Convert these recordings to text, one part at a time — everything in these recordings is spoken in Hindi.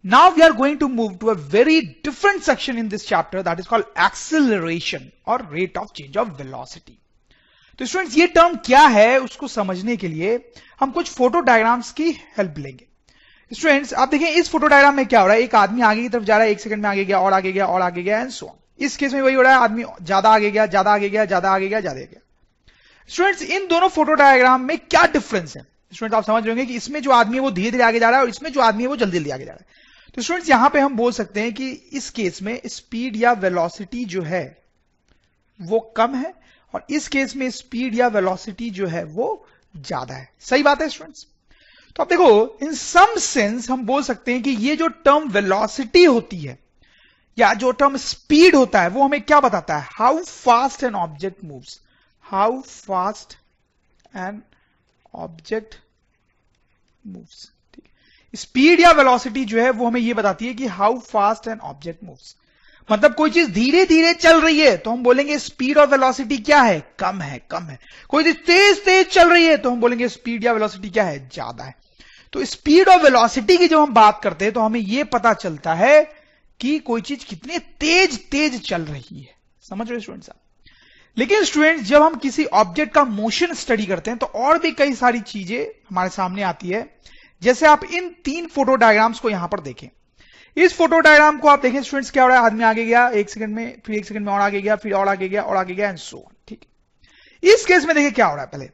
Now we are going to move to a very different section in this chapter that is called acceleration or rate of change of velocity. तो स्टूडेंट्स ये टर्म क्या है उसको समझने के लिए हम कुछ फोटो डायग्राम्स की हेल्प लेंगे. स्टूडेंट्स आप देखें इस फोटो डायग्राम में क्या हो रहा है, एक आदमी आगे की तरफ जा रहा है, 1 सेकंड में आगे गया और आगे गया और आगे गया एंड सो ऑन. इस केस में वही हो रहा है, आदमी ज्यादा आगे गया, ज्यादा आगे गया, ज्यादा आगे गया, ज्यादा आगे गया. स्टूडेंट्स इन दोनों फोटो डायग्राम में क्या डिफरेंस है? स्टूडेंट्स आप समझ रहे होंगे कि इसमें जो आदमी है वो धीरे धीरे आगे जा रहा है और इसमें जो आदमी है वो जल्दी जल्दी आगे जा रहा है. तो स्टूडेंट्स यहां पे हम बोल सकते हैं कि इस केस में स्पीड या वेलोसिटी जो है वो कम है और इस केस में स्पीड या वेलोसिटी जो है वो ज्यादा है. सही बात है स्टूडेंट्स? तो आप देखो इन सम सेंस हम बोल सकते हैं कि ये जो टर्म वेलोसिटी होती है या जो टर्म स्पीड होता है वो हमें क्या बताता है? How fast an object moves. How fast an object moves. Speed या वेलोसिटी जो है वो हमें ये बताती है कि how fast an object moves. मतलब कोई चीज धीरे धीरे चल रही है तो हम बोलेंगे स्पीड और वेलोसिटी क्या है? कम है, कम है. कोई चीज तेज तेज चल रही है तो हम बोलेंगे स्पीड या वेलोसिटी क्या है? ज्यादा है. तो स्पीड और वेलोसिटी की जब हम बात करते हैं तो हमें यह पता चलता है कि कोई चीज कितनी तेज तेज चल रही है. समझ रहे स्टूडेंट्स आप? लेकिन स्टूडेंट्स जब हम किसी ऑब्जेक्ट का मोशन स्टडी करते हैं तो और भी कई सारी चीजें हमारे सामने आती है. जैसे आप इन 3 फोटो डायग्राम्स को यहां पर देखें. इस फोटो डायग्राम को आप देखें स्टूडेंट्स क्या हो रहा है, आदमी आगे गया 1 सेकंड में, फिर 1 सेकंड में और आगे गया, फिर और आगे गया और आगे गया एंड सो ऑन. ठीक है. इस केस में देखिए क्या हो रहा है. पहले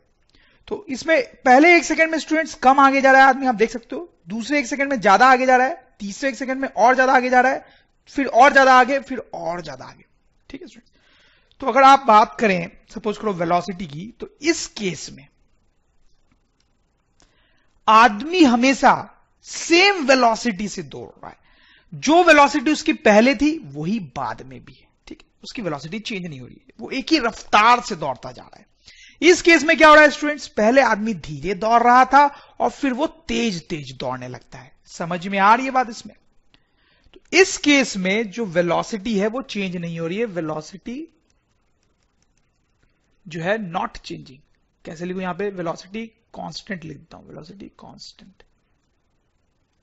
तो इसमें पहले 1 सेकंड में स्टूडेंट्स कम आगे जा रहा है आदमी, आप देख सकते हो. दूसरे 1 सेकंड में ज्यादा आगे जा रहा है, तीसरे 1 सेकंड में और ज्यादा आगे जा रहा है, फिर और ज्यादा आगे, फिर और ज्यादा आगे. ठीक है स्टूडेंट्स. तो अगर आप बात करें सपोज करो वेलोसिटी की, तो इस केस में आदमी हमेशा सेम वेलोसिटी से दौड़ रहा है. जो वेलोसिटी उसकी पहले थी वही बाद में भी है. ठीक है. उसकी वेलोसिटी चेंज नहीं हो रही है, वो एक ही रफ्तार से दौड़ता जा रहा है. इस केस में क्या हो रहा है स्टूडेंट्स? पहले आदमी धीरे दौड़ रहा था और फिर वो तेज तेज दौड़ने लगता है. समझ में आ रही है बात इसमें? तो इस केस में जो वेलोसिटी है वो चेंज नहीं हो रही है. वेलोसिटी जो है नॉट चेंजिंग. कैसे लिखूं यहां पे? वेलोसिटी कांस्टेंट लिख देता हूं. Velocity constant.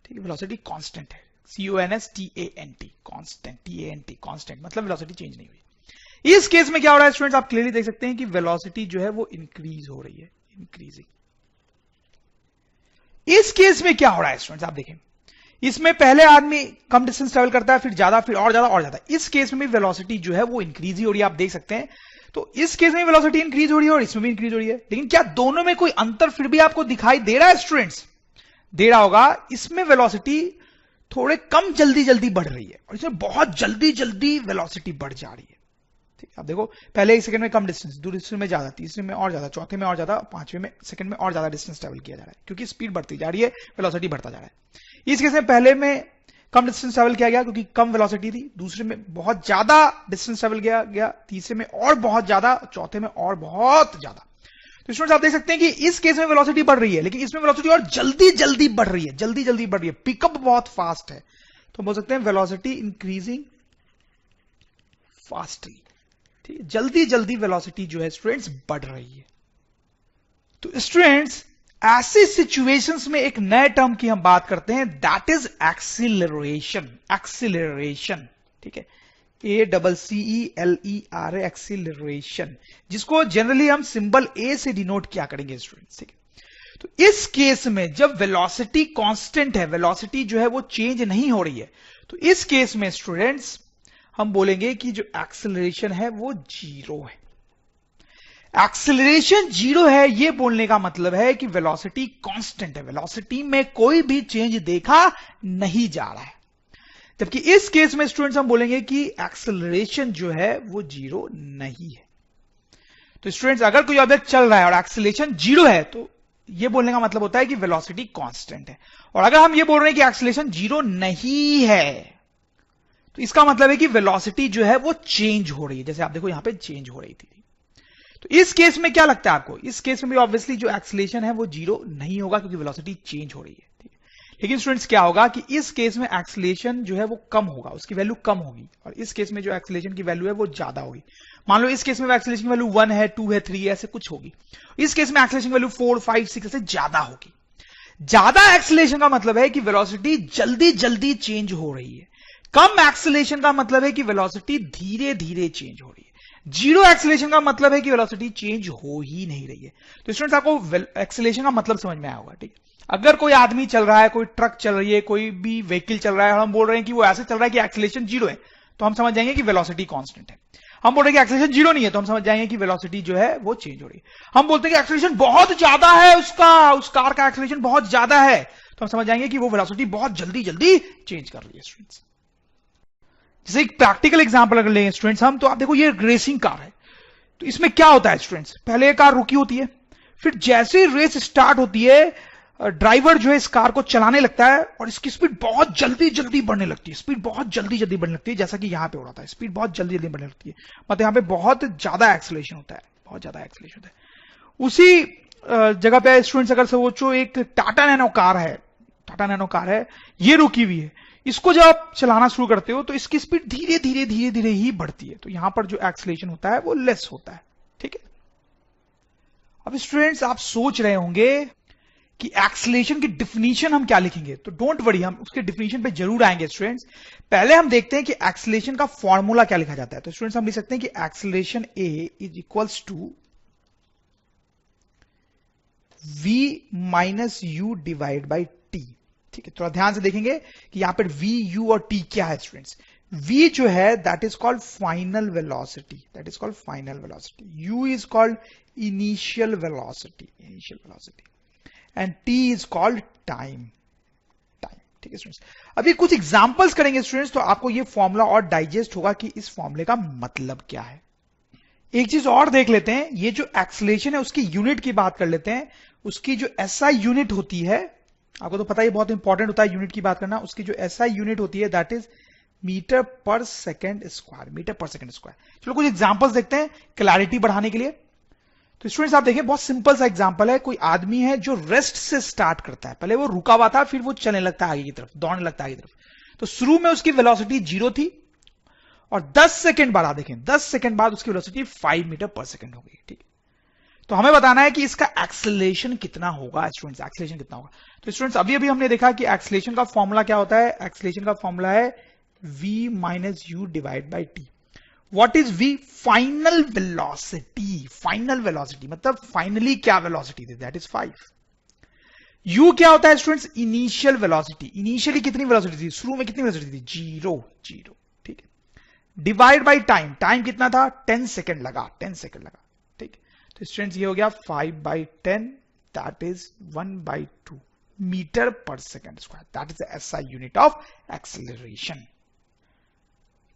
ठीक है. वेलोसिटी कांस्टेंट है. CONSTANT constant. TANT कांस्टेंट मतलब वेलोसिटी चेंज नहीं हुई. इस केस में क्या हो रहा है स्टूडेंट्स? आप क्लियरली देख सकते हैं कि वेलोसिटी जो है वो इंक्रीज हो रही है. इंक्रीजिंग. इस केस में क्या हो रहा है स्टूडेंट्स? आप देखें इसमें पहले आदमी कम डिस्टेंस ट्रेवल करता है, फिर ज्यादा, फिर और ज्यादा और ज्यादा. इस केस में वेलोसिटी जो है वो इंक्रीज ही हो रही है. आप देख सकते हैं. तो इस केस में वेलोसिटी इंक्रीज हो रही है और इसमें भी इंक्रीज हो रही है. लेकिन क्या दोनों में कोई अंतर फिर भी आपको दिखाई दे रहा है स्टूडेंट्स? दे रहा होगा. इसमें वेलोसिटी थोड़े कम जल्दी जल्दी बढ़ रही है और इसमें बहुत जल्दी जल्दी वेलोसिटी बढ़ जा रही है. ठीक है. आप देखो पहले 1 सेकंड में कम डिस्टेंस, दूसरे में ज्यादा, तीसरे में और ज्यादा, चौथे में और ज्यादा, पांचवें में सेकंड में और ज्यादा डिस्टेंस ट्रेवल किया जा रहा है क्योंकि स्पीड बढ़ती जा रही है, वेलोसिटी बढ़ता जा रहा है. इस केस में पहले में कम डिस्टेंस ट्रेवल किया गया क्योंकि कम वेलोसिटी थी, दूसरे में बहुत ज्यादा डिस्टेंस ट्रेवल किया गया, तीसरे में और बहुत ज्यादा, चौथे में और बहुत ज्यादा. तो स्टूडेंट्स आप देख सकते हैं कि इस केस में वेलोसिटी बढ़ रही है लेकिन इसमें वेलोसिटी और जल्दी जल्दी बढ़ रही है. जल्दी जल्दी बढ़ रही है. पिकअप बहुत फास्ट है. तो बोल सकते हैं वेलोसिटी इंक्रीजिंग फास्टली. ठीक है. जल्दी जल्दी वेलोसिटी जो है स्टूडेंट्स बढ़ रही है. तो स्टूडेंट्स ऐसी सिचुएशंस में एक नए टर्म की हम बात करते हैं दैट इज एक्सीलरेशन. एक्सीलरेशन. ठीक है. ACCELERA एक्सीलरेशन, जिसको जनरली हम सिंबल A से डिनोट किया करेंगे स्टूडेंट्स. ठीक है. तो इस केस में जब वेलोसिटी कांस्टेंट है, वेलोसिटी जो है वो चेंज नहीं हो रही है, तो इस केस में स्टूडेंट्स हम बोलेंगे कि जो एक्सीलरेशन है वो 0 है. एक्सीलरेशन 0 है ये बोलने का मतलब है कि वेलोसिटी कांस्टेंट है. वेलोसिटी में कोई भी चेंज देखा नहीं जा रहा है. जबकि इस केस में स्टूडेंट्स हम बोलेंगे कि एक्सीलरेशन जो है वो 0 नहीं है. तो स्टूडेंट्स अगर कोई ऑब्जेक्ट चल रहा है और एक्सीलरेशन 0 है तो ये बोलने का मतलब होता है कि वेलोसिटी कांस्टेंट है. और अगर हम ये बोल रहे हैं कि एक्सीलरेशन 0 नहीं है तो इसका मतलब है कि वेलोसिटी जो है वो चेंज हो रही है. जैसे आप देखो यहां पे चेंज हो रही थी. तो इस केस में क्या लगता है आपको? इस केस में भी ऑब्वियसली जो एक्सीलरेशन है वो 0 नहीं होगा क्योंकि वेलोसिटी चेंज हो रही है. ठीक है. लेकिन स्टूडेंट्स क्या होगा कि इस केस में एक्सीलरेशन जो है वो कम होगा, उसकी वैल्यू कम होगी, और इस केस में जो एक्सीलरेशन की वैल्यू है वो ज्यादा होगी. मान लो इस केस में एक्सीलरेशन की वैल्यू 1 है, 2 है, 3 है, ऐसे कुछ होगी. इस केस में एक्सीलरेशन की वैल्यू 4, 5, 6 ऐसे ज्यादा होगी. ज्यादा एक्सेलरेशन का मतलब है कि वेलोसिटी जल्दी जल्दी चेंज हो रही है, कम एक्सेलरेशन का मतलब है कि वेलोसिटी धीरे धीरे चेंज हो रही है, जीरो एक्सेलरेशन का मतलब है कि वेलोसिटी चेंज हो ही नहीं रही है। तो स्टूडेंट्स आपको एक्सेलरेशन का मतलब समझ में आया होगा, ठीक है। अगर कोई आदमी चल रहा है, कोई ट्रक चल रही है, कोई भी व्हीकल चल रहा है और हम बोल रहे हैं कि वो ऐसे चल रहा है कि एक्सेलरेशन जीरो है, तो हम समझ जाएंगे कि वेलोसिटी कांस्टेंट है। हम बोल रहे हैं कि एक्सेलरेशन जीरो नहीं है, तो हम समझ जाएंगे कि वेलोसिटी जो है वो चेंज हो रही है। हम बोलते हैं कि एक्सेलरेशन बहुत ज्यादा है, उस कार का एक्सेलरेशन बहुत ज्यादा है, तो हम समझ जाएंगे कि वो वेलोसिटी बहुत जल्दी जल्दी चेंज कर रही है स्टूडेंट्स। जैसे एक प्रैक्टिकल एग्जांपल अगर लेंगे स्टूडेंट्स हम, तो आप देखो ये रेसिंग कार है, तो इसमें क्या होता है स्टूडेंट्स, पहले कार रुकी होती है, फिर जैसे ही रेस स्टार्ट होती है ड्राइवर जो है इस कार को चलाने लगता है और इसकी स्पीड बहुत जल्दी जल्दी बढ़ने लगती है, स्पीड बहुत जल्दी जल्दी बढ़ने लगती है, जैसा कि यहां पे हो रहा था, स्पीड बहुत जल्दी जल्दी बढ़ने लगती है, मतलब यहां पे बहुत ज्यादा एक्सेलरेशन होता है, बहुत ज्यादा एक्सेलरेशन होता है। उसी जगह पे स्टूडेंट्स अगर सोचो एक टाटा नैनो कार है, ये रुकी हुई है, इसको जब आप चलाना शुरू करते हो तो इसकी स्पीड धीरे धीरे ही बढ़ती है, तो यहां पर जो एक्सेलरेशन होता है वो लेस होता है, ठीक है। अब स्टूडेंट्स आप सोच रहे होंगे कि एक्सेलरेशन की डिफिनीशन हम क्या लिखेंगे, तो डोंट वरी, हम उसके डिफिनीशन पे जरूर आएंगे स्टूडेंट्स। पहले हम देखते हैं कि एक्सेलरेशन का फॉर्मूला क्या लिखा जाता है। तो स्टूडेंट्स हम लिख सकते हैं कि acceleration a is equals to v minus u divide by t, ठीक है। थोड़ा ध्यान से देखेंगे कि यहां पर v, u और t क्या है स्टूडेंट्स। v जो है that is called final velocity, u is called initial velocity, and t is called time, ठीक है स्टूडेंट्स। अभी कुछ एग्जांपल्स करेंगे स्टूडेंट्स, तो आपको ये फॉर्मूला और डाइजेस्ट होगा कि इस फॉर्मूले का मतलब क्या है। एक चीज और देख लेते हैं, ये जो एक्सेलरेशन है उसकी यूनिट की बात कर लेते हैं। उसकी जो SI यूनिट होती है, आपको तो पता ही बहुत इंपॉर्टेंट होता है यूनिट की बात करना, उसकी जो SI यूनिट होती है that is metre per second square. चलो कुछ एग्जांपल्स देखते हैं क्लैरिटी बढ़ाने के लिए। तो स्टूडेंट्स आप देखिए, बहुत सिंपल सा एग्जांपल है। कोई आदमी है जो रेस्ट से स्टार्ट करता है, पहले वो रुका हुआ था, फिर वो चलने लगता है आगे की तरफ, दौड़ने लगता है आगे की तरफ। तो शुरू में उसकी वेलोसिटी 0 थी और 10 सेकंड बाद, आप देखें 10 सेकंड बाद उसकी वेलोसिटी 5 मीटर पर सेकंड हो गई, ठीक। तो हमें बताना है कि इसका एक्सेलरेशन कितना होगा स्टूडेंट्स, एक्सेलरेशन कितना होगा। तो स्टूडेंट्स अभी हमने देखा कि एक्सेलरेशन का फॉर्मूला क्या होता है, एक्सेलरेशन का फॉर्मूला है v minus u divide by T. What is v? Final velocity मतलब फाइनली क्या वेलोसिटी थी, दैट इज 5। u क्या होता है स्टूडेंट्स? इनिशियल वेलोसिटी, इनिशियली कितनी वेलोसिटी थी, शुरू में कितनी वेलोसिटी थी, 0, ठीक है। डिवाइड बाई टाइम, टाइम कितना था, 10 सेकंड लगा, ठीक है। तो स्टूडेंट्स ये हो गया 5/10, that is 1/2 metre per second square, that is the SI unit of acceleration,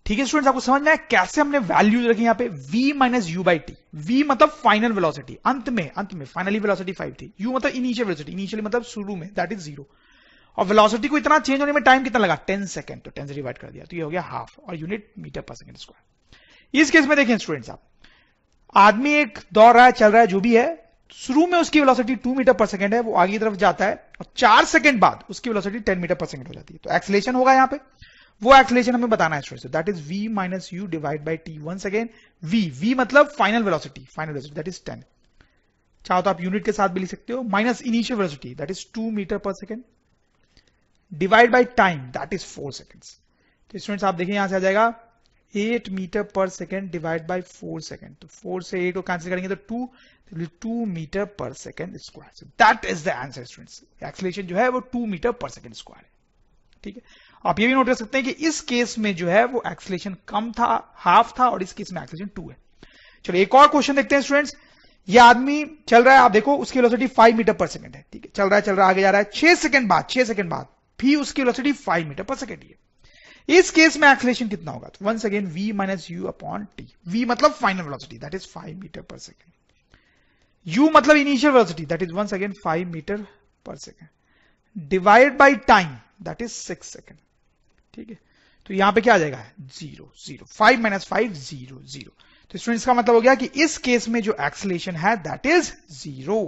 ठीक है स्टूडेंट्स। आपको समझ में आया कैसे हमने वैल्यूज रखी यहां पे, v minus you by t. v मतलब फाइनल वेलोसिटी, अंत में फाइनली वेलोसिटी 5 थी, u मतलब इनिशियल वेलोसिटी, इनिशियली मतलब शुरू में, दैट इज 0, और वेलोसिटी को इतना चेंज होने में टाइम कितना लगा, 10 सेकंड, तो 10 से डिवाइड कर दिया, तो ये हो गया हाफ, और unit metre per second square. इस केस में देखें स्टूडेंट्स, आप आदमी एक दौड़ रहा है, चल रहा है, जो भी है, शुरू में उसकी वेलोसिटी 2 मीटर पर सेकंड है, वो आगे की तरफ जाता है और 4 सेकंड बाद उसकी वेलोसिटी 10 मीटर पर सेकंड हो जाती है, तो एक्सेलरेशन होगा यहां पे, वो एक्सेलरेशन हमें बताना है students, that is v minus u divide by t. Once again v मतलब फाइनल वेलोसिटी दैट इज 10, चाहो तो आप यूनिट के साथ भी लिख सकते हो, minus initial velocity that is 2 metre per second, divide by time that is 4 seconds. तो स्टूडेंट्स आप देखिए यहां से आ जाएगा 8 meter per second divide by 4 second, तो 4 से 8 को कैंसिल करेंगे तो 2 metre per second square, so that is the answer students. Acceleration जो है वो 2 मीटर पर सेकंड स्क्वायर है, ठीक है। आप ये भी नोट कर सकते हैं कि इस केस में जो है वो एक्सेलरेशन कम था, हाफ था, और इस केस में एक्सेलरेशन 2 है। चलो एक और क्वेश्चन देखते हैं स्टूडेंट्स। ये आदमी चल रहा है, आप देखो उसकी वेलोसिटी 5 मीटर पर सेकंड है, ठीक है, चल रहा है आगे जा रहा है, 6 सेकंड बाद भी उसकी वेलोसिटी 5 मीटर पर सेकंड है। इस केस में एक्सेलरेशन कितना होगा, तो once again v minus u upon t. v मतलब final velocity that is 5 metre per second, u मतलब initial velocity that is once again 5 metre per second, divide by time that is 6 second, ठीक है। तो यहां पे क्या आ जाएगा, 0, 5 माइनस 5 0। तो स्टूडेंट्स का मतलब हो गया कि इस केस में जो एक्सेलरेशन है दैट इज 0।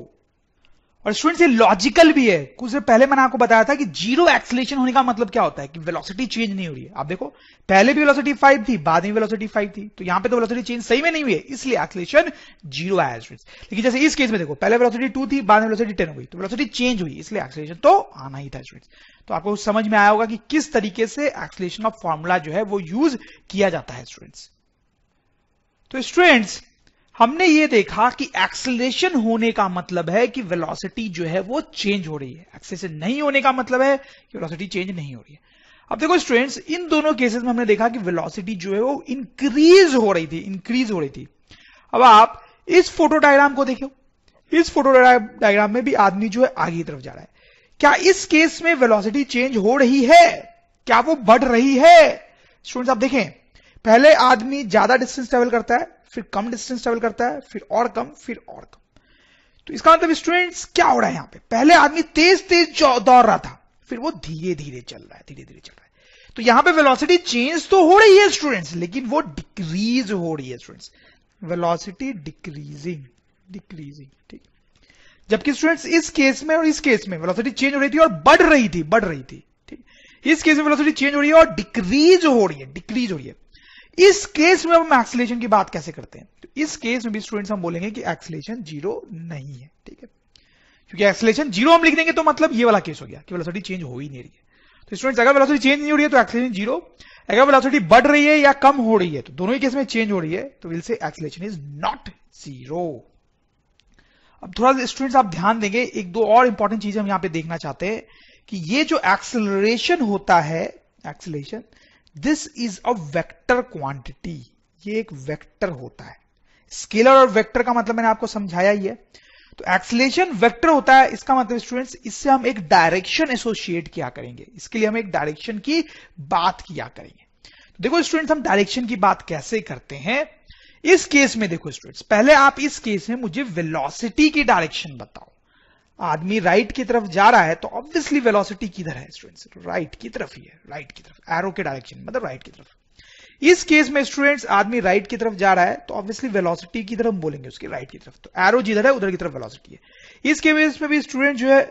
और स्टूडेंट्स ये लॉजिकल भी है। कुछ देर पहले मैंने आपको बताया था कि जीरो एक्सेलरेशन होने का मतलब क्या होता है कि वेलोसिटी चेंज नहीं हो रही है। आप देखो पहले भी वेलोसिटी 5 थी, बाद में वेलोसिटी 5 थी, तो यहां पे तो वेलोसिटी चेंज सही में नहीं हुई है, इसलिए एक्सेलरेशन जीरो आया स्टूडेंट्स। लेकिन जैसे इस केस में देखो पहले वेलोसिटी 2 थी, बाद में वेलोसिटी 10 हो गई, तो वेलोसिटी चेंज हुई, इसलिए एक्सेलरेशन तो आना ही था स्टूडेंट्स। तो आपको समझ में आया होगा कि किस तरीके से एक्सेलरेशन ऑफ फॉर्मूला जो है वो यूज किया जाता है स्टूडेंट्स। तो स्टूडेंट्स हमने ये देखा कि एक्सेलरेशन होने का मतलब है कि वेलोसिटी जो है वो चेंज हो रही है, एक्सेलरेशन नहीं होने का मतलब है कि वेलोसिटी चेंज नहीं हो रही है। अब देखो स्टूडेंट्स इन दोनों केसेस में हमने देखा कि वेलोसिटी जो है वो इंक्रीज हो रही थी। अब आप इस फोटो डायग्राम को देखो, इस फोटो डायग्राम में भी आदमी जो है आगे की तरफ जा रहा है। क्या इस केस में वेलोसिटी चेंज हो रही है? क्या वो बढ़ रही है? स्टूडेंट्स आप देखें, पहले आदमी ज्यादा डिस्टेंस ट्रेवल करता है, फिर कम डिस्टेंस ट्रेवल करता है, फिर और कम, फिर और कम। तो इसका मतलब स्टूडेंट्स क्या हो रहा है यहां पे? पहले आदमी तेज तेज दौड़ रहा था, फिर वो धीरे धीरे चल रहा है। तो यहां पे वेलोसिटी चेंज तो हो रही है स्टूडेंट्स, लेकिन वो डिक्रीज हो रही है स्टूडेंट्स, वेलोसिटी डिक्रीजिंग, ठीक। जबकि स्टूडेंट्स इस केस में और इस केस में वेलोसिटी चेंज हो रही थी और बढ़ रही थी, ठीक। इस केस में वेलोसिटी चेंज हो रही है और डिक्रीज हो रही है। इस केस में हम एक्सेलरेशन की बात कैसे करते हैं? तो इस केस में भी स्टूडेंट्स हम बोलेंगे कि एक्सेलरेशन जीरो नहीं है, ठीक है, क्योंकि एक्सेलरेशन जीरो हम लिख देंगे तो मतलब ये वाला केस हो गया कि वेलोसिटी चेंज हो ही नहीं रही है। तो स्टूडेंट्स अगर वेलोसिटी चेंज नहीं हो रही है तो एक्सेलरेशन जीरो, अगर वेलोसिटी बढ़ रही है या कम हो रही है तो दोनों ही केस में चेंज हो रही है, तो will say acceleration is not zero. अब थोड़ा स्टूडेंट्स आप ध्यान देंगे, एक दो और इंपॉर्टेंट चीजें हम यहां पे देखना चाहते हैं कि ये जो एक्सेलरेशन होता है, acceleration, this is a vector quantity, ये एक वेक्टर होता है। स्केलर और वेक्टर का मतलब मैंने आपको समझाया ही है। तो एक्सेलरेशन वेक्टर होता है, इसका मतलब स्टूडेंट्स इससे हम एक डायरेक्शन एसोसिएट किया करेंगे, इसके लिए हम एक डायरेक्शन की बात किया करेंगे। तो देखो स्टूडेंट्स हम डायरेक्शन की बात कैसे करते हैं। इस केस में देखो स्टूडेंट्स, पहले आप इस केस में मुझे वेलोसिटी की डायरेक्शन बताओ। आदमी राइट की तरफ जा रहा है तो ऑब्वियसली वेलोसिटी किधर है स्टूडेंट्स? राइट की तरफ ही है, राइट की तरफ, एरो के डायरेक्शन मतलब राइट की तरफ। इस केस में स्टूडेंट्स आदमी राइट की तरफ जा रहा है तो ऑब्वियसली वेलोसिटी की तरफ बोलेंगे उसकी, राइट की तरफ, तो एरो जिधर है उधर की तरफ वेलोसिटी है। इस केस में भी स्टूडेंट जो है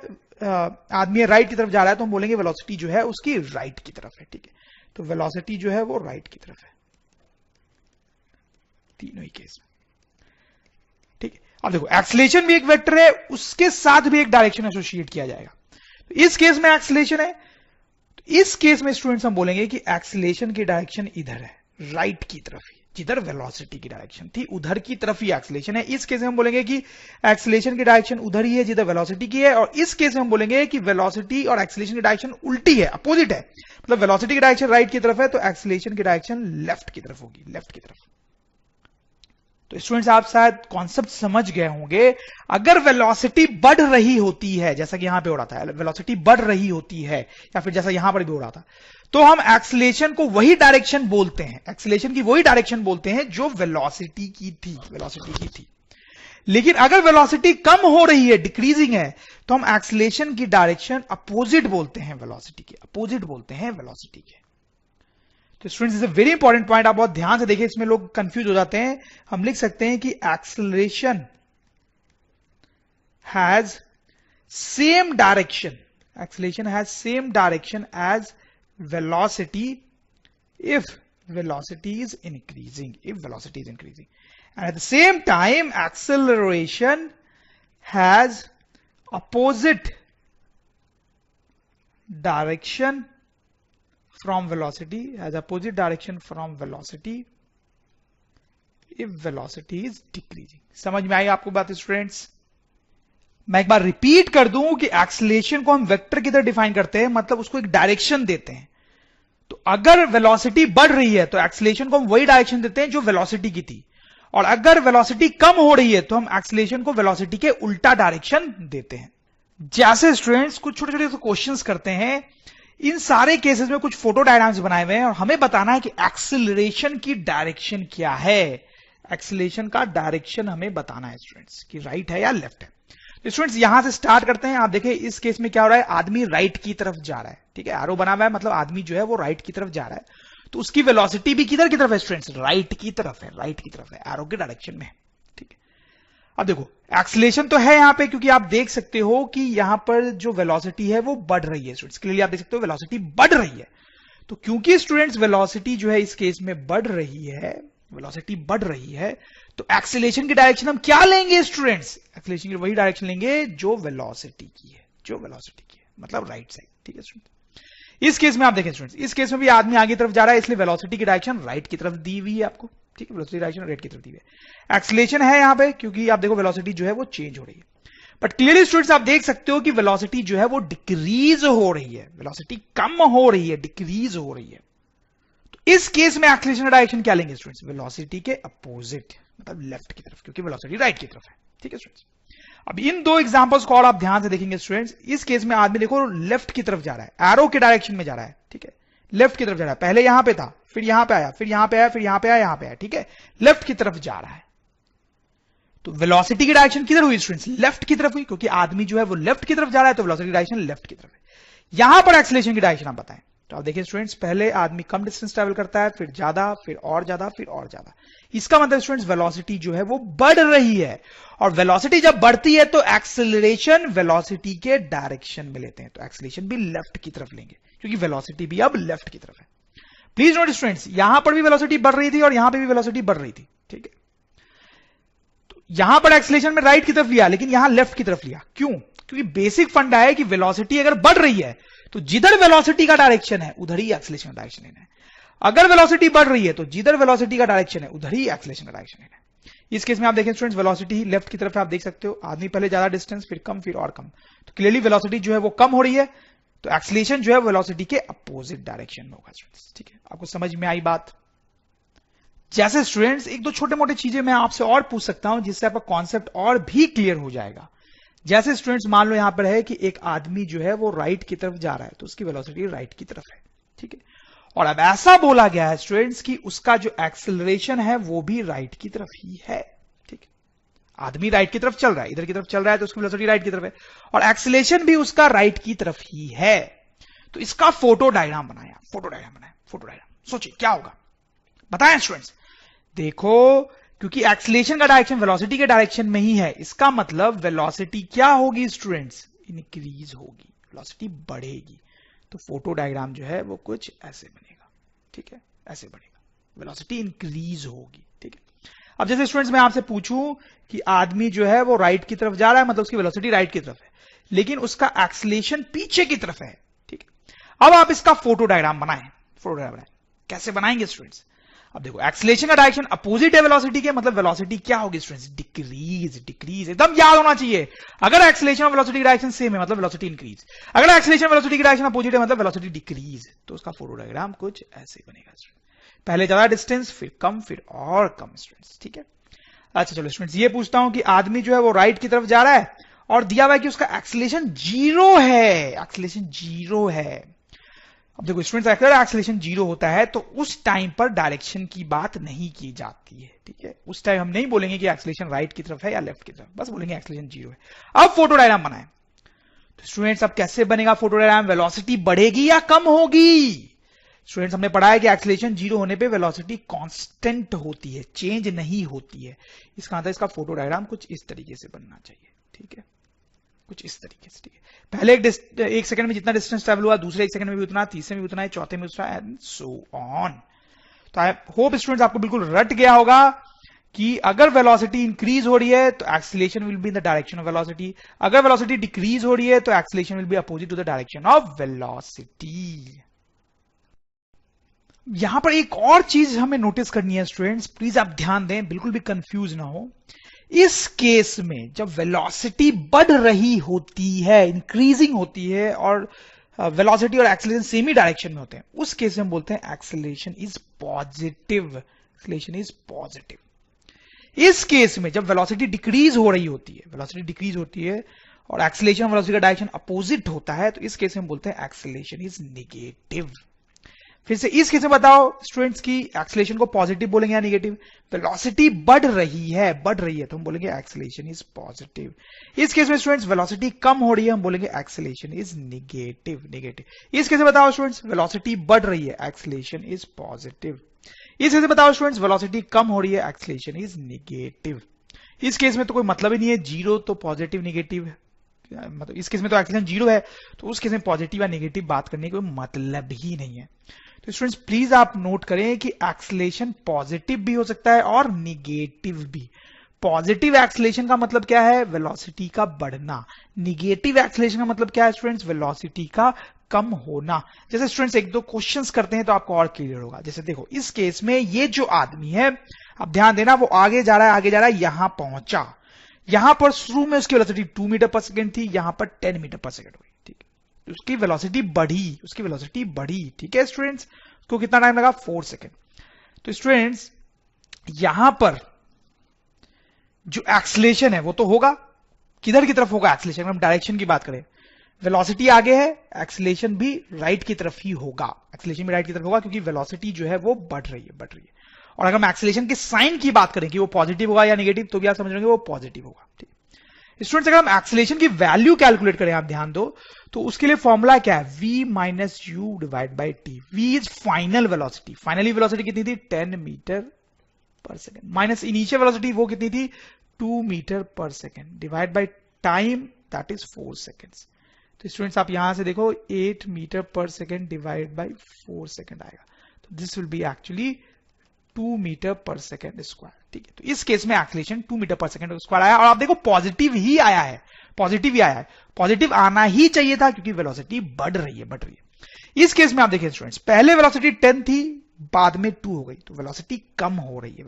आदमी राइट की तरफ जा रहा है तो हम बोलेंगे वेलोसिटी जो है उसकी राइट की तरफ है, ठीक है। तो वेलोसिटी जो है वो राइट की तरफ है तीनों ही केस में, ठीक है। अब देखो एक्सेलरेशन भी एक वेक्टर है, उसके साथ भी एक डायरेक्शन एसोसिएट किया जाएगा। तो इस केस में एक्सेलरेशन है, तो इस केस में स्टूडेंट्स हम बोलेंगे कि एक्सेलरेशन की डायरेक्शन इधर है, राइट की तरफ ही, जिधर वेलोसिटी की डायरेक्शन थी उधर की तरफ ही एक्सेलरेशन है। इस केस में हम बोलेंगे कि एक्सेलरेशन की डायरेक्शन उधर ही है जिधर वेलोसिटी की है, और इस केस में हम बोलेंगे कि वेलोसिटी और एक्सेलरेशन की डायरेक्शन उल्टी है, अपोजिट है, मतलब वेलोसिटी की डायरेक्शन राइट की तरफ है तो एक्सेलरेशन की डायरेक्शन लेफ्ट की तरफ होगी, लेफ्ट की तरफ। तो स्टूडेंट्स आप शायद कॉन्सेप्ट समझ गए होंगे। अगर वेलोसिटी बढ़ रही होती है, जैसा कि यहां पे हो रहा था, वेलोसिटी बढ़ रही होती है या फिर जैसा यहां पर भी हो रहा था, तो हम एक्सेलरेशन को वही डायरेक्शन बोलते हैं, एक्सेलरेशन की वही डायरेक्शन बोलते हैं जो वेलोसिटी की थी। लेकिन अगर वेलोसिटी कम हो रही है, डिक्रीजिंग है, तो हम एक्सेलरेशन की डायरेक्शन अपोजिट बोलते हैं वेलोसिटी के, अपोजिट बोलते हैं वेलोसिटी के। तो students is a very important point, आप बहुत ध्यान से देखिए, इसमें लोग कंफ्यूज हो जाते हैं। हम लिख सकते हैं कि acceleration has same direction, acceleration has same direction as velocity if velocity is increasing, and at the same time acceleration has opposite direction from velocity, if velocity is decreasing। समझ में आई आपको बात स्टूडेंट्स? मैं एक बार रिपीट कर दूं कि एक्सेलरेशन को हम वेक्टर की तरह डिफाइन करते हैं, मतलब उसको एक डायरेक्शन देते हैं। तो अगर वेलोसिटी बढ़ रही है तो एक्सेलरेशन को हम वही डायरेक्शन देते हैं जो वेलोसिटी की थी, और अगर वेलोसिटी कम हो रही है तो हम एक्सेलरेशन को वेलोसिटी के उल्टा डायरेक्शन देते हैं। जैसे स्टूडेंट्स कुछ छोटे छोटे क्वेश्चंस करते हैं, इन सारे केसेस में कुछ फोटो डायग्राम्स बनाए हुए हैं और हमें बताना है कि एक्सेलरेशन की डायरेक्शन क्या है। एक्सेलरेशन का डायरेक्शन हमें बताना है स्टूडेंट्स कि राइट है या लेफ्ट है। तो स्टूडेंट्स यहां से स्टार्ट करते हैं। आप देखिए इस केस में क्या हो रहा है, आदमी राइट की तरफ जा रहा है, ठीक है, एरो बना हुआ है, मतलब आदमी जो है वो राइट की तरफ जा रहा है, तो उसकी वेलोसिटी भी किधर की तरफ है स्टूडेंट्स? राइट की तरफ है, एरो के डायरेक्शन में, ठीक है। अब देखो एक्सीलरेशन तो है यहां पे, क्योंकि आप देख सकते हो कि यहां पर जो वेलोसिटी है वो बढ़ रही है स्टूडेंट्स, क्लियरली आप देख सकते हो वेलोसिटी बढ़ रही है। तो क्योंकि स्टूडेंट्स वेलोसिटी जो है इस केस में बढ़ रही है, वेलोसिटी बढ़ रही है, तो एक्सीलरेशन की डायरेक्शन हम क्या लेंगे स्टूडेंट्स? एक्सीलरेशन की वही डायरेक्शन लेंगे जो वेलोसिटी की है, जो वेलोसिटी की है, मतलब राइट साइड। ठीक है स्टूडेंट, इस केस में आप देखें स्टूडेंट्स, इस केस में भी आदमी आगे तरफ जा रहा है, इसलिए वेलोसिटी की डायरेक्शन राइट की तरफ दी हुई है आपको। ठीक है, वेलोसिटी डायरेक्शन राइट की तरफ दी हुई है। एक्सीलरेशन है यहां पे, क्योंकि आप देखो वेलोसिटी जो है वो चेंज हो रही है। बट क्लियरली स्टूडेंट्स आप देख सकते हो कि वेलोसिटी जो है वो डिक्रीज हो रही है, वेलोसिटी कम हो रही है, डिक्रीज हो रही है। तो इस केस में एक्सीलरेशन का डायरेक्शन क्या लेंगे स्टूडेंट्स? वेलोसिटी के अपोजिट, मतलब लेफ्ट की तरफ, क्योंकि वेलोसिटी राइट की तरफ है। ठीक है स्टूडेंट्स, अब इन दो एग्जांपल्स को और आप ध्यान से देखेंगे स्टूडेंट्स। इस केस में आदमी देखो लेफ्ट की तरफ जा रहा है, एरो के डायरेक्शन में जा रहा है। ठीक है, लेफ्ट की तरफ जा रहा है, पहले यहां पे था, फिर यहां पे आया, फिर यहां पे आया, फिर यहां पे आया, यहां पे आया। ठीक है, लेफ्ट की तरफ जा रहा है। तो वेलोसिटी की डायरेक्शन किधर हुई स्टूडेंट्स? लेफ्ट की तरफ हुई, क्योंकि आदमी जो है वो लेफ्ट की तरफ जा रहा है, तो वेलोसिटी की डायरेक्शन लेफ्ट की तरफ है। यहां पर एक्सीलरेशन की डायरेक्शन आप बताएं। तो आप देखिए स्टूडेंट्स, पहले आदमी कम डिस्टेंस ट्रैवल करता है, फिर ज्यादा, फिर और ज्यादा, फिर और ज्यादा। इसका मतलब स्टूडेंट्स वेलोसिटी जो है वो बढ़ रही है, और वेलोसिटी जब बढ़ती है तो एक्सीलरेशन वेलोसिटी के डायरेक्शन में लेते हैं, तो एक्सीलरेशन भी लेफ्ट की तरफ लेंगे, क्योंकि वेलोसिटी भी अब लेफ्ट की तरफ है। प्लीज नोट स्टूडेंट्स, यहां पर भी वेलोसिटी बढ़ रही थी और यहां पर भी वेलोसिटी बढ़ रही थी। ठीक है, तो यहां पर एक्सीलरेशन में राइट की तरफ लिया, लेकिन यहां लेफ्ट की तरफ लिया। क्यों? क्योंकि बेसिक फंडा है कि वेलोसिटी अगर बढ़ रही है तो जिधर वेलोसिटी का डायरेक्शन है उधर ही एक्सीलरेशन का डायरेक्शन लेना है। अगर वेलोसिटी बढ़ रही है तो जिधर वेलोसिटी का डायरेक्शन है उधर ही एक्सीलरेशन का डायरेक्शन लेना है। इस केस में आप देखें स्टूडेंट्स, वेलोसिटी ही लेफ्ट की तरफ है, आप देख सकते हो। आदमी पहले ज्यादा डिस्टेंस, फिर कम, फिर और कम, तो क्लियरली वेलोसिटी जो है वो कम हो रही है, तो एक्सीलरेशन जो है वेलोसिटी के अपोजिट डायरेक्शन में होगा स्टूडेंट्स। ठीक है, आपको समझ में आई बात? जैसे स्टूडेंट्स एक दो छोटे मोटे चीजें मैं आपसे और पूछ सकता हूं, जिससे आपका कॉन्सेप्ट और भी क्लियर हो जाएगा। जैसे स्टूडेंट्स मान लो यहां पर है कि एक आदमी जो है वो राइट की तरफ जा रहा है, तो उसकी वेलोसिटी राइट की तरफ है। ठीक है, और अब ऐसा बोला गया है स्टूडेंट्स कि उसका जो एक्सीलरेशन है वो भी राइट की तरफ ही है। ठीक है, आदमी राइट की तरफ चल रहा है, इधर की तरफ चल रहा है, तो उसकी वेलोसिटी राइट की तरफ है, और एक्सीलरेशन भी उसका राइट की तरफ ही है। तो इसका फोटो डायग्राम बनाया, फोटो डायग्राम बनाया, फोटो डायग्राम। सोचिए क्या होगा, बताएं स्टूडेंट्स। देखो, क्योंकि एक्सीलरेशन का डायरेक्शन वेलोसिटी के डायरेक्शन में ही है, इसका मतलब वेलोसिटी क्या होगी स्टूडेंट्स? इंक्रीज होगी, वेलोसिटी बढ़ेगी। तो फोटो डायग्राम जो है वो कुछ ऐसे बनेगा। ठीक है, ऐसे बनेगा, वेलोसिटी इंक्रीज होगी। ठीक है, अब जैसे स्टूडेंट्स मैं आपसे पूछूं कि आदमी जो है वो राइट की तरफ जा रहा है, मतलब उसकी वेलोसिटी राइट की तरफ है, लेकिन उसका एक्सीलरेशन पीछे की तरफ है। ठीक है, अब आप इसका फोटो डायग्राम बनाएं। फोटो डायग्राम बनाएं, कैसे बनाएंगे स्टूडेंट्स? अब देखो, एक्सीलरेशन का डायरेक्शन अपोजिट है वेलोसिटी के, मतलब वेलोसिटी क्या होगी स्टूडेंट्स? डिक्रीज। डिक्रीज एकदम याद होना चाहिए। अगर एक्सीलरेशन और वेलोसिटी की डायरेक्शन सेम है मतलब वेलोसिटी इंक्रीज, अगर एक्सीलरेशन वेलोसिटी की डायरेक्शन अपोजिट है मतलब वेलोसिटी डिक्रीज। तो उसका फोटो डायग्राम कुछ ऐसे बनेगा स्टूडेंट, पहले ज्यादा डिस्टेंस, फिर कम, फिर और कम स्टूडेंट्स। ठीक है, अच्छा चलो स्टूडेंट्स, ये पूछता हूं कि आदमी जो है वो राइट की तरफ जा रहा है और दिया हुआ है कि उसका एक्सीलरेशन 0 है, एक्सीलरेशन 0 है। अब देखो स्टूडेंट्स, अगर एक्सीलरेशन 0 होता है तो उस टाइम पर डायरेक्शन की बात नहीं की जाती है। ठीक है, उस टाइम हम नहीं बोलेंगे कि एक्सीलरेशन राइट की तरफ है या लेफ्ट की तरफ, बस बोलेंगे एक्सीलरेशन 0 है। अब फोटो डायग्राम बनाएं। तो स्टूडेंट्स अब कैसे बनेगा फोटो डायग्राम? वेलोसिटी बढ़ेगी या कम होगी? स्टूडेंट्स हमने पढ़ा है कि एक्सीलरेशन 0 होने पे वेलोसिटी कांस्टेंट होती है, चेंज नहीं होती है। इसका मतलब इसका फोटो डायग्राम कुछ इस तरीके से बनना चाहिए। ठीक है, कुछ इस तरीके से। ठीक है, पहले एक सेकंड में जितना डिस्टेंस ट्रैवल हुआ, दूसरे एक सेकंड में भी उतना, तीसरे में भी उतना है, चौथे में उतना, एंड सो ऑन। तो आई होप स्टूडेंट्स आपको बिल्कुल रट गया होगा कि अगर वेलोसिटी इंक्रीज हो रही है तो acceleration will be in the direction of velocity, अगर वेलोसिटी डिक्रीज हो रही है तो acceleration will be opposite to the direction of velocity. यहां पर एक और चीज हमें नोटिस करनी है स्टूडेंट्स, प्लीज आप ध्यान दें, बिल्कुल भी कंफ्यूज ना हो। इस केस में जब वेलोसिटी बढ़ रही होती है, इंक्रीजिंग होती है, और वेलोसिटी और एक्सीलरेशन सेम ही डायरेक्शन में होते हैं, उस केस में हम बोलते हैं acceleration is positive, acceleration is positive. इस केस में जब वेलोसिटी डिक्रीज हो रही होती है, वेलोसिटी डिक्रीज होती है और एक्सीलरेशन और वेलोसिटी का डायरेक्शन अपोजिट होता है, तो इस केस में हम बोलते हैं एक्सीलरेशन इज नेगेटिव। फिर से इस केस में बताओ स्टूडेंट्स की एक्सीलरेशन को पॉजिटिव बोलेंगे या नेगेटिव? वेलोसिटी बढ़ रही है तो हम बोलेंगे एक्सीलरेशन इज पॉजिटिव। इस केस में स्टूडेंट्स वेलोसिटी कम हो रही है, हम बोलेंगे एक्सीलरेशन इज नेगेटिव, नेगेटिव। इस केस में बताओ स्टूडेंट्स वेलोसिटी बढ़ रही है, एक्सीलरेशन इज पॉजिटिव। इस केस में बताओ स्टूडेंट्स वेलोसिटी कम हो रही है, एक्सीलरेशन इज नेगेटिव। इस केस में तो कोई मतलब ही नहीं है, जीरो तो पॉजिटिव निगेटिव है, मतलब इस केस में तो एक्सीलेशन जीरो है, तो उस केस में पॉजिटिव या निगेटिव बात करने का कोई मतलब ही नहीं है। तो स्टूडेंट्स प्लीज आप नोट करें कि एक्सीलेशन पॉजिटिव भी हो सकता है और निगेटिव भी। पॉजिटिव एक्सीलेशन का मतलब क्या है? वेलोसिटी का बढ़ना। निगेटिव एक्सीलेशन का मतलब क्या है स्टूडेंट्स? वेलोसिटी का कम होना। जैसे स्टूडेंट्स एक दो क्वेश्चंस करते हैं तो आपको और क्लियर होगा। जैसे देखो इस केस में ये जो आदमी है, अब ध्यान देना, वो आगे जा रहा है, यहां पहुंचा, यहां पर शुरू में उसकी वेलोसिटी 2 मीटर पर सेकेंड थी, यहां पर 10 मीटर पर सेकेंड हुई, ठीक है, उसकी वेलोसिटी बढ़ी, ठीक है स्टूडेंट्स, उसको कितना टाइम लगा? 4 सेकेंड। तो स्टूडेंट्स यहां पर जो एक्सीलेशन है वो तो होगा, किधर की तरफ होगा एक्सीलेशन? हम डायरेक्शन की बात करें, वेलोसिटी आगे है, एक्सीलेशन भी राइट की तरफ ही होगा, क्योंकि वेलोसिटी जो है वो बढ़ रही है। और अगर हम एक्सीलेशन के साइन की बात करें कि वो पॉजिटिव होगा या नेगेटिव, तो भी आप समझ रहे वो पॉजिटिव होगा, ठीक। स्टूडेंट्स अगर हम एक्सीलेशन की वैल्यू कैलकुलेट करें, आप ध्यान दो, तो उसके लिए फॉर्मूला क्या है? v minus u divide by t. v is final velocity, finally velocity कितनी थी? 10 meter per second, minus initial velocity वो कितनी थी? 2 metre per second, divide by time that is 4 seconds. तो स्टूडेंट्स आप यहां से देखो 8 meter per second divide by 4 second आएगा, तो this will be actually 2 metre per second square, ठीक है। तो इस केस में acceleration 2 metre per second square आया, और आप देखो पॉजिटिव ही आया है, पॉजिटिव आना ही चाहिए था, क्योंकि वेलोसिटी बढ़ रही है। इस केस में आप देखिए स्टूडेंट्स, पहले वेलोसिटी 10 थी, बाद में 2 हो गई, तो वेलोसिटी कम हो रही है,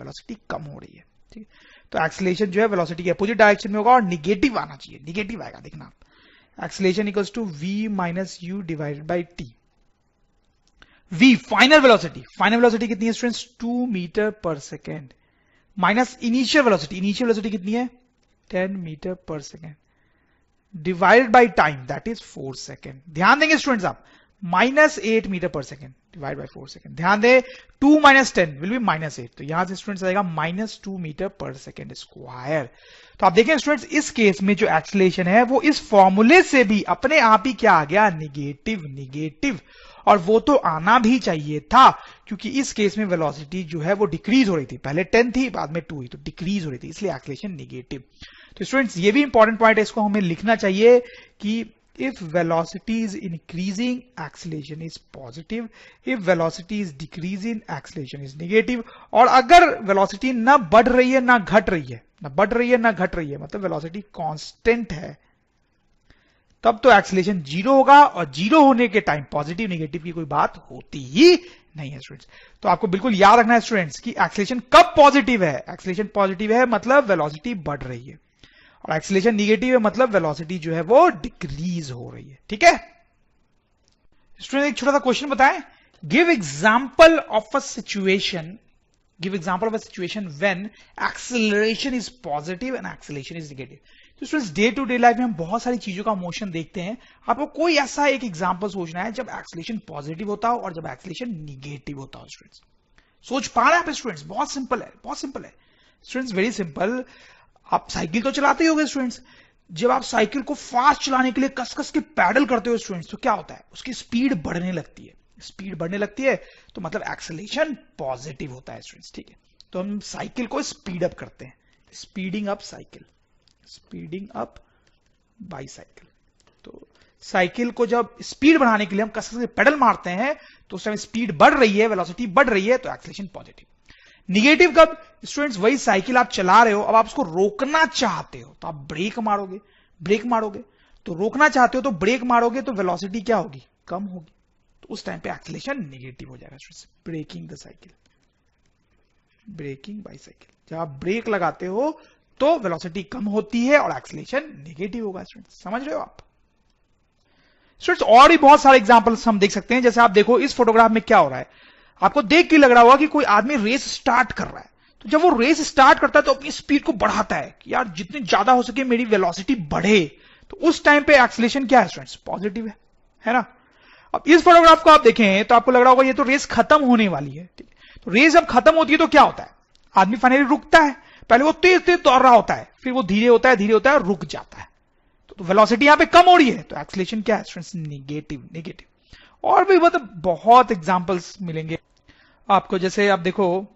ठीक है। तो एक्सीलेशन जो है वेलोसिटी के अपोजिट डायरेक्शन में होगा और निगेटिव आना चाहिए, निगेटिव आएगा, देखना आप। Acceleration equals to v minus u divided by t. v final velocity कितनी है students? 2 metre per second, minus initial velocity कितनी है? 10 meter per second, divided by time that is 4 second. ध्यान देंगे स्टूडेंट्स आप, minus 8 meter per second divide by 4 second. ध्यान दे, 2 माइनस 10 विल बी माइनस 8, तो यहां से स्टूडेंट्स आएगा minus 2 metre per second square. तो आप देखें स्टूडेंट्स, इस केस में जो एक्सीलेशन है वो इस फॉर्मूले से भी अपने आप ही क्या आ गया? निगेटिव, और वो तो आना भी चाहिए था, क्योंकि इस केस में वेलोसिटी जो है वो डिक्रीज हो रही थी, पहले 10 थी, बाद में 2 हुई, तो डिक्रीज हो रही थी, इसलिए एक्सीलेशन निगेटिव। तो स्टूडेंट्स ये भी इंपॉर्टेंट पॉइंट है, इसको हमें लिखना चाहिए कि if velocity is increasing, acceleration is positive, if velocity is decreasing, acceleration is negative। और अगर velocity ना बढ़ रही है ना घट रही है, मतलब velocity constant है, तब तो एक्सीलेशन जीरो होगा, और जीरो होने के टाइम पॉजिटिव निगेटिव की कोई बात होती ही नहीं है स्टूडेंट्स। तो आपको बिल्कुल याद रखना है स्टूडेंट्स कि एक्सीलेशन कब पॉजिटिव है? एक्सीलेशन पॉजिटिव है मतलब वेलोसिटी बढ़ रही है, और एक्सीलेशन निगेटिव है मतलब वेलोसिटी जो है वो डिक्रीज हो रही है, ठीक है स्टूडेंट। एक छोटा सा क्वेश्चन बताएं, give example of a situation when acceleration is positive and acceleration is negative. तो students day to day life में हम बहुत सारी चीजों का मोशन देखते हैं, आपको कोई ऐसा एक एग्जांपल सोचना है जब एक्सीलरेशन पॉजिटिव होता हो और जब एक्सीलरेशन निगेटिव होता हो। स्टूडेंट्स सोच पा रहे हैं आप स्टूडेंट्स? बहुत सिंपल है स्टूडेंट्स, वेरी सिंपल। आप साइकिल तो चलाते ही होंगे स्टूडेंट्स, जब आप साइकिल को फास्ट चलाने के लिए कस के पैडल करते हो स्टूडेंट्स, तो क्या होता है? उसकी स्पीड बढ़ने लगती है, तो मतलब एक्सीलरेशन पॉजिटिव होता है स्टूडेंट्स, ठीक है। तो हम साइकिल को स्पीड अप करते हैं, स्पीडिंग अप बाइसाइकिल। तो साइकिल को जब स्पीड बढ़ाने के लिए हम कस के पैडल मारते हैं, तो उस टाइम स्पीड बढ़ रही है, वेलोसिटी बढ़ रही है, तो एक्सीलरेशन पॉजिटिव। निगेटिव कब? स्टूडेंट्स वही साइकिल आप चला रहे हो, अब आप उसको रोकना चाहते हो तो आप ब्रेक मारोगे, तो रोकना चाहते हो तो ब्रेक मारोगे, तो वेलोसिटी क्या होगी? कम होगी, तो उस टाइम पे एक्सीलरेशन निगेटिव हो जाएगा। ब्रेकिंग बाइसाइकिल, जब आप ब्रेक लगाते हो तो वेलोसिटी कम होती है और एक्सीलरेशन निगेटिव होगा। स्टूडेंट्स समझ रहे हो आप? स्टूडेंट्स और भी बहुत सारे एग्जांपल्स हम देख सकते हैं, जैसे आप देखो इस फोटोग्राफ में क्या हो रहा है, आपको देख के लग रहा होगा कि कोई आदमी रेस स्टार्ट कर रहा है, तो जब वो रेस स्टार्ट करता है तो अपनी स्पीड को बढ़ाता है कि यार जितनी ज्यादा हो सके मेरी वेलोसिटी बढ़े, तो उस टाइम पे एक्सीलरेशन क्या है स्टूडेंट्स? पॉजिटिव है ना। अब इस फोटोग्राफ को आप देखें तो आपको लग रहा होगा ये तो रेस खत्म होने वाली है, ठीक है। तो रेस जब खत्म होती है तो क्या होता है? आदमी फाइनली रुकता है, पहले वो तेज दौड़ रहा होता है, फिर वो धीरे होता है और रुक जाता है, तो वेलोसिटी यहां पे कम हो रही है, तो एक्सीलरेशन क्या है स्टूडेंट्स? निगेटिव। और भी मतलब बहुत एग्जांपल्स मिलेंगे आपको, जैसे आप देखो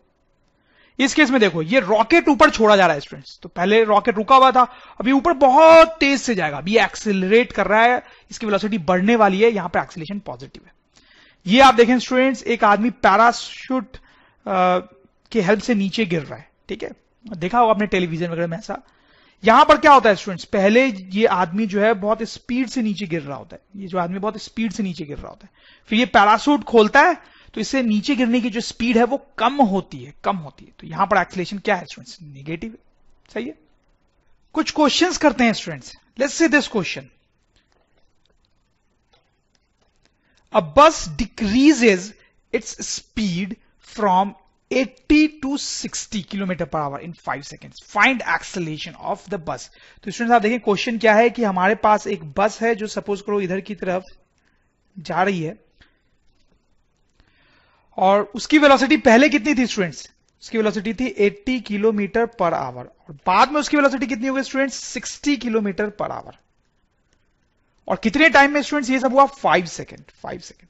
इस केस में देखो ये रॉकेट ऊपर छोड़ा जा रहा है स्टूडेंट्स, तो पहले रॉकेट रुका हुआ था, अभी ऊपर बहुत तेज से जाएगा, अभी एक्सेलरेट कर रहा है, इसकी वेलोसिटी बढ़ने वाली है, यहां पर एक्सेलरेशन पॉजिटिव है। ये आप देखें स्टूडेंट्स, एक आदमी पैराशूट के हेल्प से नीचे गिर रहा है, ठीक है, देखा होगा आपने टेलीविजन वगैरह में ऐसा। यहां पर क्या होता है स्टूडेंट्स, पहले ये आदमी जो है बहुत स्पीड से नीचे गिर रहा होता है, ये जो आदमी बहुत स्पीड से नीचे गिर रहा होता है, फिर ये पैराशूट खोलता है, तो इससे नीचे गिरने की जो स्पीड है वो कम होती है, तो यहां पर एक्सेलरेशन क्या है स्टूडेंट्स, नेगेटिव है। सही है। कुछ क्वेश्चंस करते हैं students. Let's say this question, a bus decreases its speed from 80 to 60 kilometre per hour in 5 seconds. Find acceleration of the bus. तो स्टूडेंट्स आप देखिए क्वेश्चन क्या है कि हमारे पास एक बस है जो सपोज करो इधर की तरफ जा रही है, और उसकी वेलोसिटी पहले कितनी थी स्टूडेंट्स, उसकी वेलोसिटी थी 80 किलोमीटर पर आवर, और बाद में उसकी वेलोसिटी कितनी हो गई स्टूडेंट्स, 60 किलोमीटर पर आवर। और कितने टाइम में स्टूडेंट्स ये सब हुआ, 5 सेकेंड।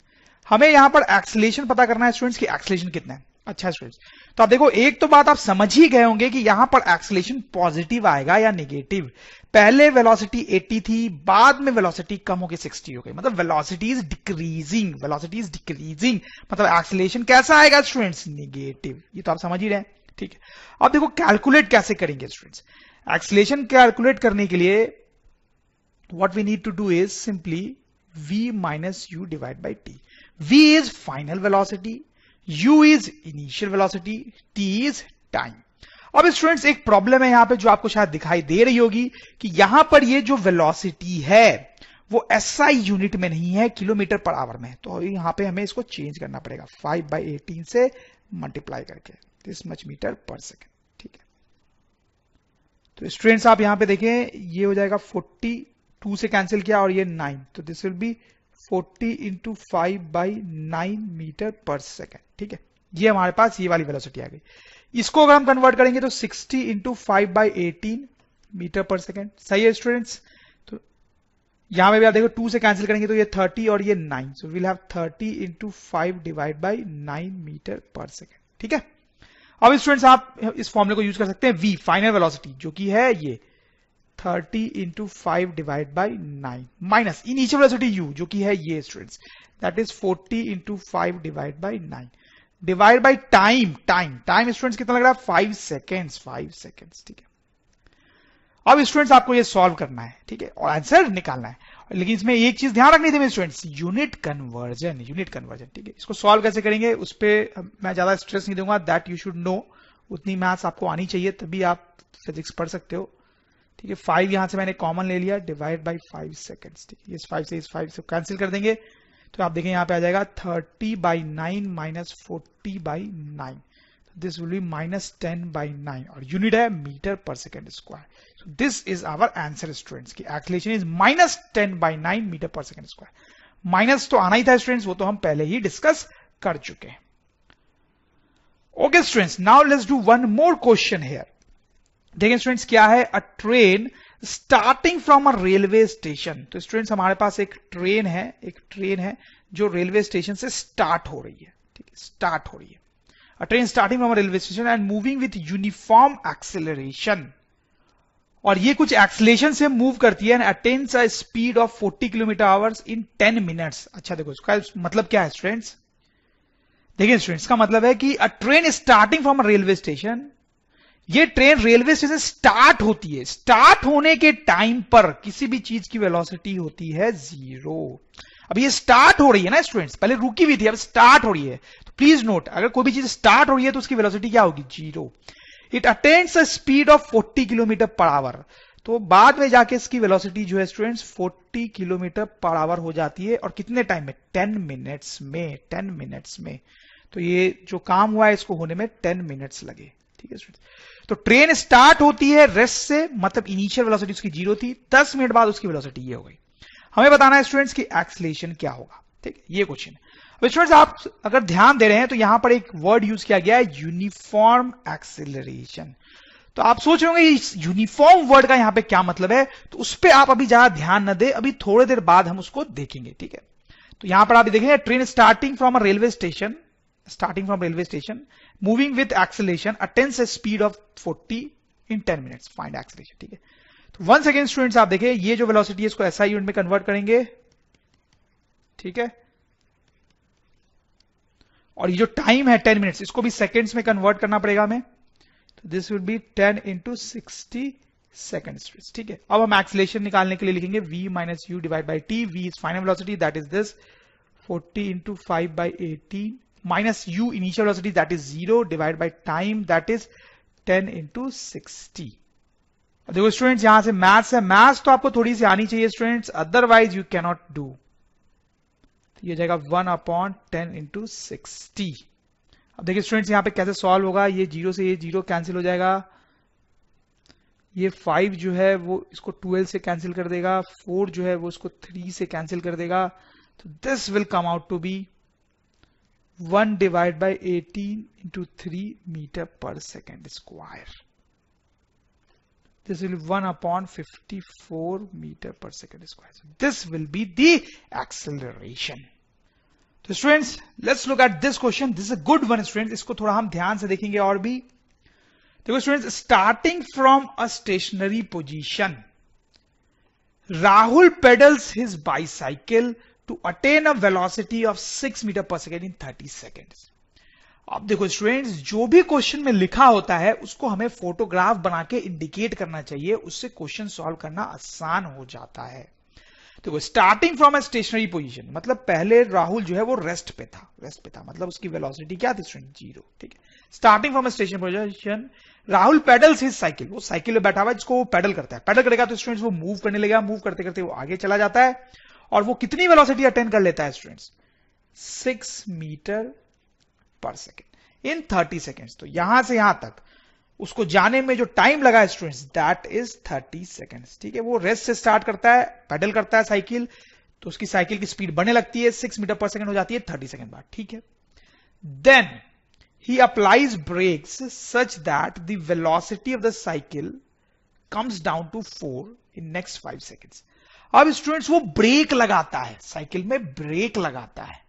हमें यहां पर एक्सेलरेशन पता करना है स्टूडेंट्स की एक्सेलरेशन कितना है। अच्छा स्टूडेंट्स, तो आप देखो एक तो बात आप समझ ही गए होंगे कि यहां पर एक्सेलरेशन पॉजिटिव आएगा या नेगेटिव। पहले वेलोसिटी 80 थी, बाद में वेलोसिटी कम होकर 60 हो गई, मतलब वेलोसिटी इज डिक्रीजिंग, मतलब एक्सेलरेशन कैसा आएगा स्टूडेंट्स, नेगेटिव। ये तो आप समझ ही रहे हैं, ठीक है। अब देखो कैलकुलेट कैसे करेंगे स्टूडेंट्स। एक्सेलरेशन कैलकुलेट करने के लिए what we need to do is simply v minus u divided by t. v is final velocity, u is initial velocity, t is time. अब स्टूडेंट्स एक प्रॉब्लम है यहां पे जो आपको शायद दिखाई दे रही होगी कि यहां पर ये जो वेलोसिटी है वो SI यूनिट में नहीं है, किलोमीटर पर आवर में है। तो यहां पे हमें इसको चेंज करना पड़ेगा 5/18 से मल्टीप्लाई करके, this much metre per second, ठीक है। तो स्टूडेंट्स आप यहां पे देखें, ये हो जाएगा 42 से कैंसिल किया और ये 9, तो this will be 40 into 5/9 meter per second, ठीक है। ये हमारे पास ये वाली वेलोसिटी आ गई। इसको अगर हम कन्वर्ट करेंगे तो 60 इंटू 5/18 मीटर पर सेकेंड। सही है स्टूडेंट्स। तो यहां में भी आप देखो 2 से कैंसिल करेंगे तो ये 30 और ये 9, so will have 30 into 5 divide by 9 meter per second, ठीक है। अब स्टूडेंट्स आप इस फॉर्मूले को यूज कर सकते हैं, v फाइनल वेलोसिटी जो कि है ये 30 into 5 divide by 9 minus initial velocity u जो कि है ये students, that is 40 into 5 divide by 9 divide by time students कितना लग रहा है, 5 सेकेंड्स, ठीक है। अब स्टूडेंट्स आपको ये सॉल्व करना है, ठीक है, और आंसर निकालना है। लेकिन इसमें एक चीज ध्यान रखनी थी स्टूडेंट्स, यूनिट कन्वर्जन, ठीक है। इसको सॉल्व कैसे करेंगे उस पर मैं ज्यादा स्ट्रेस नहीं दूंगा, दैट यू शुड नो, उतनी मैथ्स आपको आनी चाहिए तभी आप फिजिक्स पढ़ सकते हो, ठीक है। 5 यहां से मैंने कॉमन ले लिया, डिवाइड बाई 5 सेकेंड्स, ठीक है। इस 5 से कैंसिल कर देंगे तो आप देखें यहां पे आ जाएगा 30/9 minus 40/9, this will be minus 10/9 और यूनिट है meter per second square. So this is our answer students की acceleration is minus 10/9 meter per second square. Minus तो आना ही था स्टूडेंट्स, वो तो हम पहले ही डिस्कस कर चुके हैं। Okay students, now let's do one more question here. देखिए स्टूडेंट्स क्या है, अ train starting from a railway station. तो स्टूडेंट्स हमारे पास एक ट्रेन है जो रेलवे स्टेशन से स्टार्ट हो रही है, ठीक है, स्टार्ट हो रही है। अ train starting from a railway station and moving with uniform acceleration, और ये कुछ एक्सेलरेशन से मूव करती है and attains a speed of 40 kilometre hours in 10 minutes. अच्छा देखो इसका मतलब क्या है स्टूडेंट्स, देखिए स्टूडेंट्स इसका मतलब है कि अ train starting from a railway station, ये ट्रेन रेलवे स्टेशन स्टार्ट होती है, स्टार्ट होने के टाइम पर किसी भी चीज की वेलोसिटी होती है 0। अब ये स्टार्ट हो रही है ना स्टूडेंट्स, पहले रुकी हुई थी अब स्टार्ट हो रही है, तो प्लीज नोट अगर कोई भी चीज स्टार्ट हो रही है तो उसकी वेलोसिटी क्या होगी, 0। It attains a speed of 40 kilometre per our, तो बाद में जाके इसकी वेलोसिटी जो है स्टूडेंट्स 40 किलोमीटर पर आवर हो जाती है, और कितने टाइम में, 10 मिनट्स में। तो ये जो काम हुआ है इसको होने में 10 मिनट्स लगे, ठीक है स्टूडेंट्स। तो ट्रेन स्टार्ट होती है रेस्ट से, मतलब इनिशियल वेलोसिटी उसकी 0 थी, 10 मिनट बाद उसकी वेलोसिटी ये हो गई। हमें बताना है स्टूडेंट्स की एक्सेलरेशन क्या होगा, ठीक है, ये क्वेश्चन है। अब स्टूडेंट्स आप अगर ध्यान दे रहे हैं तो यहां पर एक वर्ड यूज किया गया है, यूनिफॉर्म एक्सेलरेशन। तो आप सोच रहे होंगे इस यूनिफॉर्म वर्ड का यहां पे क्या मतलब है, तो उस पर आप अभी ज्यादा ध्यान न दे, अभी थोड़ी देर बाद हम उसको देखेंगे, ठीक है। तो यहां पर आप देखेंगे train starting from a railway station starting from railway station, moving with acceleration, attains a speed of 40 in 10 minutes. Find acceleration. ठीक है, तो once again स्टूडेंट्स आप देखें, ये जो वेलोसिटी है इसको SI यूनिट में कन्वर्ट करेंगे, ठीक है, और ये जो टाइम है 10 मिनट्स, इसको भी सेकेंड्स में कन्वर्ट करना पड़ेगा हमें, तो this will B 10 into 60 seconds. ठीक है, अब हम एक्सीलरेशन निकालने के लिए लिखेंगे v minus u divided by t. v is final velocity, that is this 40 into 5 by 18 minus u initial velocity, that is 0, divided by time, that is 10 into 60. अब देखो स्टूडेंट्स, यहां से मैथ्स है, मैथ्स तो आपको थोड़ी सी आनी चाहिए students, otherwise you can not do. ये हो जाएगा 1/10 into 60. अब देखिए स्टूडेंट्स यहां पे कैसे सॉल्व होगा, ये 0 से ये 0 कैंसिल हो जाएगा, ये 5 जो है वो इसको 12 से कैंसिल कर देगा, 4 जो है वो इसको 3 से कैंसिल कर देगा, तो this will come out to be 1 divided by 18 into 3 meter per second square. This will be 1/54 meter per second square. So this will be the acceleration. तो students let's look at this question. This is a good one students, इसको थोड़ा हम ध्यान से देखेंगे और भी. देखो स्टूडेंट्स, starting from a stationary position, Rahul pedals his bicycle to attain a velocity of 6 meter per second in 30 seconds. अब देखो स्टूडेंट्स, जो भी क्वेश्चन में लिखा होता है उसको हमें फोटोग्राफ बना के इंडिकेट करना चाहिए, उससे क्वेश्चन सॉल्व करना आसान हो जाता है. देखो starting from a stationary position मतलब पहले राहुल जो है वो रेस्ट पे था, मतलब उसकी वेलोसिटी क्या थी स्टूडेंट, 0. ठीक है, starting from a station position Rahul pedals his cycle, वो साइकिल में बैठा हुआ है जिसको वो पेडल करता है, पेडल करेगा तो स्टूडेंट्स वो मूव करने लगेगा, मूव करते करते वो आगे चला जाता है, और वो कितनी वेलोसिटी अटेन कर लेता है students, 6 meter per second in 30 seconds. तो यहां से यहां तक उसको जाने में जो टाइम लगा है स्टूडेंट्स, दैट इज 30 सेकेंड्स. ठीक है, वो रेस्ट से स्टार्ट करता है, पेडल करता है साइकिल, तो उसकी साइकिल की स्पीड बढ़ने लगती है, 6 मीटर पर सेकेंड हो जाती है 30 सेकेंड बाद. ठीक है, then he applies brakes such that the velocity of the cycle comes down to 4 in next 5 seconds. अब स्टूडेंट्स वो ब्रेक लगाता है, साइकिल में ब्रेक लगाता है.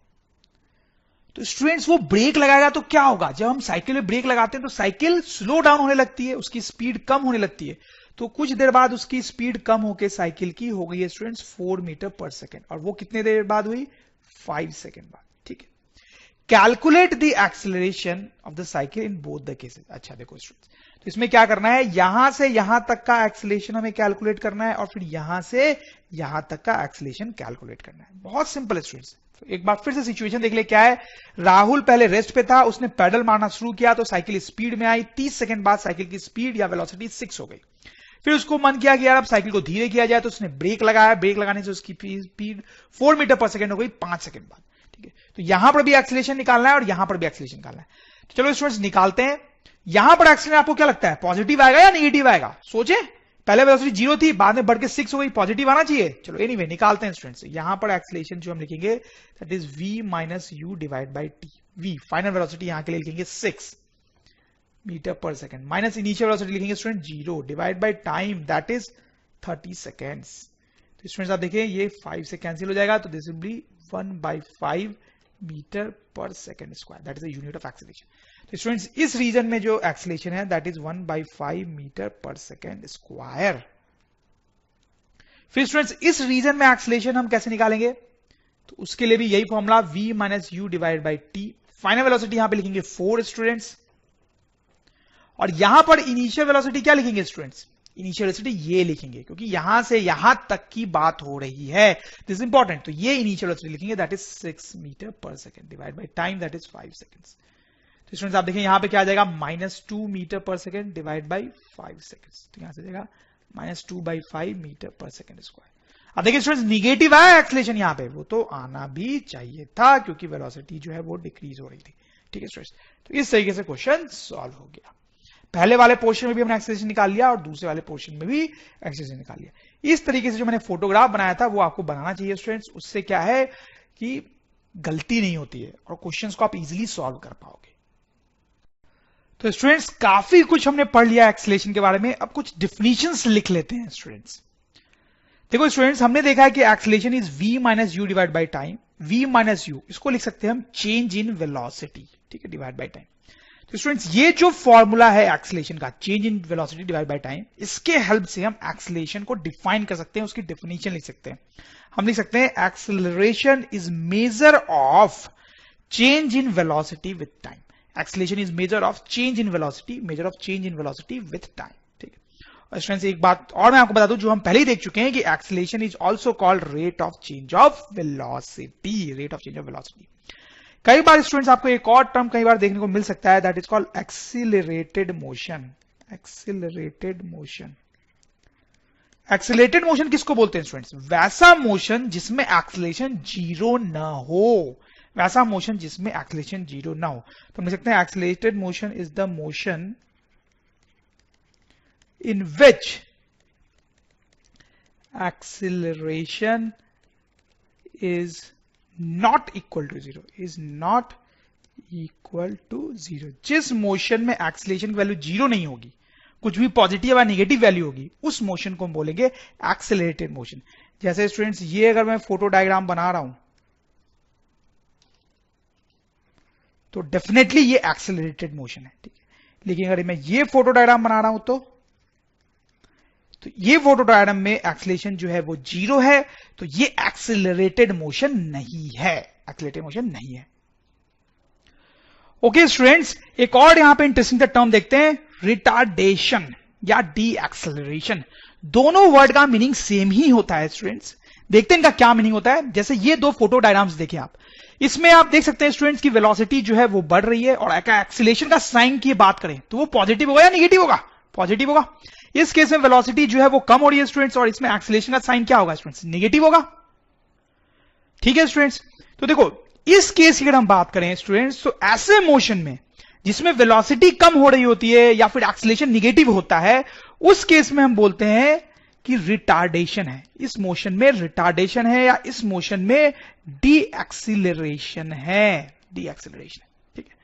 तो स्टूडेंट्स वो ब्रेक लगाएगा तो क्या होगा, जब हम साइकिल में ब्रेक लगाते हैं तो साइकिल स्लो डाउन होने लगती है, उसकी स्पीड कम होने लगती है. तो कुछ देर बाद उसकी स्पीड कम होकर साइकिल की हो गई है स्टूडेंट्स 4 मीटर पर सेकेंड, और वो कितने देर बाद हुई, 5 सेकेंड बाद. ठीक है, calculate the acceleration of the cycle in both the cases. अच्छा देखो स्टूडेंट्स, तो इसमें क्या करना है, यहां से यहां तक का एक्सेलरेशन हमें कैलकुलेट करना है, और फिर यहां से यहां तक का एक्सेलरेशन कैलकुलेट करना है. बहुत सिंपल है स्टूडेंट्स. तो एक बार फिर से सिचुएशन देख ले, क्या है, राहुल पहले रेस्ट पे था, उसने पेडल मारना शुरू किया तो साइकिल स्पीड में आई, 30 सेकंड बाद साइकिल की स्पीड या वेलोसिटी 6 हो गई. फिर उसको मन किया कि यार अब साइकिल को धीरे किया जाए, तो उसने ब्रेक लगाया, ब्रेक लगाने से उसकी स्पीड 4 मीटर पर सेकेंड हो गई 5 सेकंड बाद. ठीक है, तो यहां पर भी एक्सेलरेशन निकालना है और यहां पर भी एक्सेलरेशन निकालना है. तो चलो स्टूडेंट्स निकालते हैं. यहां पर एक्सेलरेशन आपको क्या लगता है, पॉजिटिव आएगा या नेगेटिव आएगा, सोचे. पहले वेलोसिटी 0 थी, बाद में बढ़ के 6 हो गई, पॉजिटिव आना चाहिए. चलो एनीवे निकालते हैं स्टूडेंट्स. यहां पर एक्सेलरेशन जो हम लिखेंगे that is v minus u divide by t. v final velocity यहां के लिए लिखेंगे 6 meter per second, minus initial velocity लिखेंगे student 0, divide by time that is 30 seconds. तो स्टूडेंट्स आप देखिए ये 5 से कैंसिल हो जाएगा, तो this will B 1/5 metre per second square, that is the unit of acceleration. तो स्टूडेंट्स इस रीजन में जो एक्सेलरेशन है that is 1/5 metre per second square. फिर स्टूडेंट्स इस रीजन में एक्सेलरेशन हम कैसे निकालेंगे, तो उसके लिए भी यही formula v minus u divide by T. Final velocity यहां पे लिखेंगे 4 स्टूडेंट्स, और यहां पर इनिशियल वेलोसिटी क्या लिखेंगे स्टूडेंट्स, इनिशियल वेलोसिटी ये लिखेंगे क्योंकि यहां से यहां तक की बात हो रही है, दिस इंपॉर्टेंट. तो ये इनिशियल वेलोसिटी लिखेंगे that is 6 meter per second divide by time that is 5 seconds. तो स्टूडेंट्स आप देखें यहां पे क्या आ जाएगा, -2 metre per second divide by 5 seconds. तो यहां से जाएगा -2/5 मीटर पर सेकेंड स्क्वायर. अब देखिए स्टूडेंट्स निगेटिव आया एक्सेलरेशन यहां पे, वो तो आना भी चाहिए था क्योंकि वेलोसिटी जो है वो डिक्रीज हो रही थी. ठीक है स्टूडेंट्स, तो इस तरीके से क्वेश्चन सॉल्व हो गया. पहले वाले पोर्शन में भी हमने एक्सेलरेशन निकाल लिया और दूसरे वाले पोर्शन में भी एक्सेलरेशन निकाल लिया. इस तरीके से जो मैंने फोटोग्राफ बनाया था वो आपको बनाना चाहिए स्टूडेंट्स. उससे क्या है कि गलती नहीं होती है और क्वेश्चंस को आप इजीली सॉल्व कर पाओगे. तो स्टूडेंट्स काफी कुछ हमने पढ़ लिया एक्सेलरेशन के बारे में, अब कुछ डिफिनीशंस लिख लेते हैं स्टूडेंट्स. देखो स्टूडेंट्स हमने देखा है कि acceleration is v minus u divide by time. v minus you, इसको लिख सकते हैं हम चेंज इन वेलोसिटी, ठीक है, डिवाइड बाय टाइम। तो स्टूडेंट्स ये जो फॉर्मूला है एक्सीलरेशन का, change in velocity divide by time, इसके हेल्प से हम एक्सीलरेशन को डिफाइन कर सकते हैं, उसकी डेफिनेशन लिख सकते हैं। हम लिख सकते हैं acceleration is measure of change in velocity with time. Acceleration is measure of change in velocity, measure of change in velocity with time, ठीक है। और स्टूडेंट्स एक बात और मैं आपको बता दूं जो हम पहले ही देख चुके हैं कि acceleration is also called rate of change of velocity, rate of change of velocity. कई बार स्टूडेंट्स आपको एक और टर्म कई बार देखने को मिल सकता है, that is called accelerated motion. Accelerated motion, accelerated motion किसको बोलते हैं स्टूडेंट्स? वैसा मोशन जिसमें एक्सीलरेशन जीरो ना हो, वैसा मोशन जिसमें एक्सीलरेशन जीरो ना हो। तो हम लिख सकते हैं accelerated motion is the motion in which acceleration is not equal to zero, is not equal to zero. जिस मोशन में एक्सीलरेशन की वैल्यू जीरो नहीं होगी, कुछ भी पॉजिटिव या नेगेटिव वैल्यू होगी, उस मोशन को हम बोलेंगे एक्सीलरेटेड मोशन। जैसे स्टूडेंट्स ये अगर मैं फोटो डायग्राम बना रहा हूं तो डेफिनेटली ये एक्सीलरेटेड मोशन है, ठीक है। लेकिन अगर मैं ये फोटो डायग्राम बना रहा हूं तो ये फोटो डायग्राम में एक्सीलरेशन जो है वो जीरो है, तो ये एक्सीलरेटेड मोशन नहीं है, एक्सीलरेटेड मोशन नहीं है। ओके स्टूडेंट्स, एक और यहां पे इंटरेस्टिंग टर्म देखते हैं, रिटार्डेशन या डी एक्सेलरेशन। दोनों वर्ड का मीनिंग सेम ही होता है स्टूडेंट्स। देखते हैं इनका क्या मीनिंग होता है। जैसे ये दो फोटो डायग्राम्स देखें आप, इसमें आप देख सकते हैं स्टूडेंट्स की वेलोसिटी जो है वो बढ़ रही है, और एक्सीलरेशन का साइन की बात करें तो वो पॉजिटिव होगा या नेगेटिव होगा? पॉजिटिव होगा। इस केस में वेलोसिटी जो है वो कम हो रही है स्टूडेंट्स, और इसमें एक्सीलरेशन का साइन क्या होगा स्टूडेंट्स? नेगेटिव होगा, ठीक है स्टूडेंट्स। तो देखो इस केस की अगर हम बात करें स्टूडेंट्स, तो ऐसे मोशन में जिसमें वेलोसिटी कम हो रही होती है या फिर एक्सीलरेशन नेगेटिव होता है, उस केस में हम बोलते हैं कि रिटार्डेशन है। इस मोशन में रिटार्डेशन है या इस मोशन में डी एक्सीलरेशन है, डी एक्सीलरेशन, ठीक है।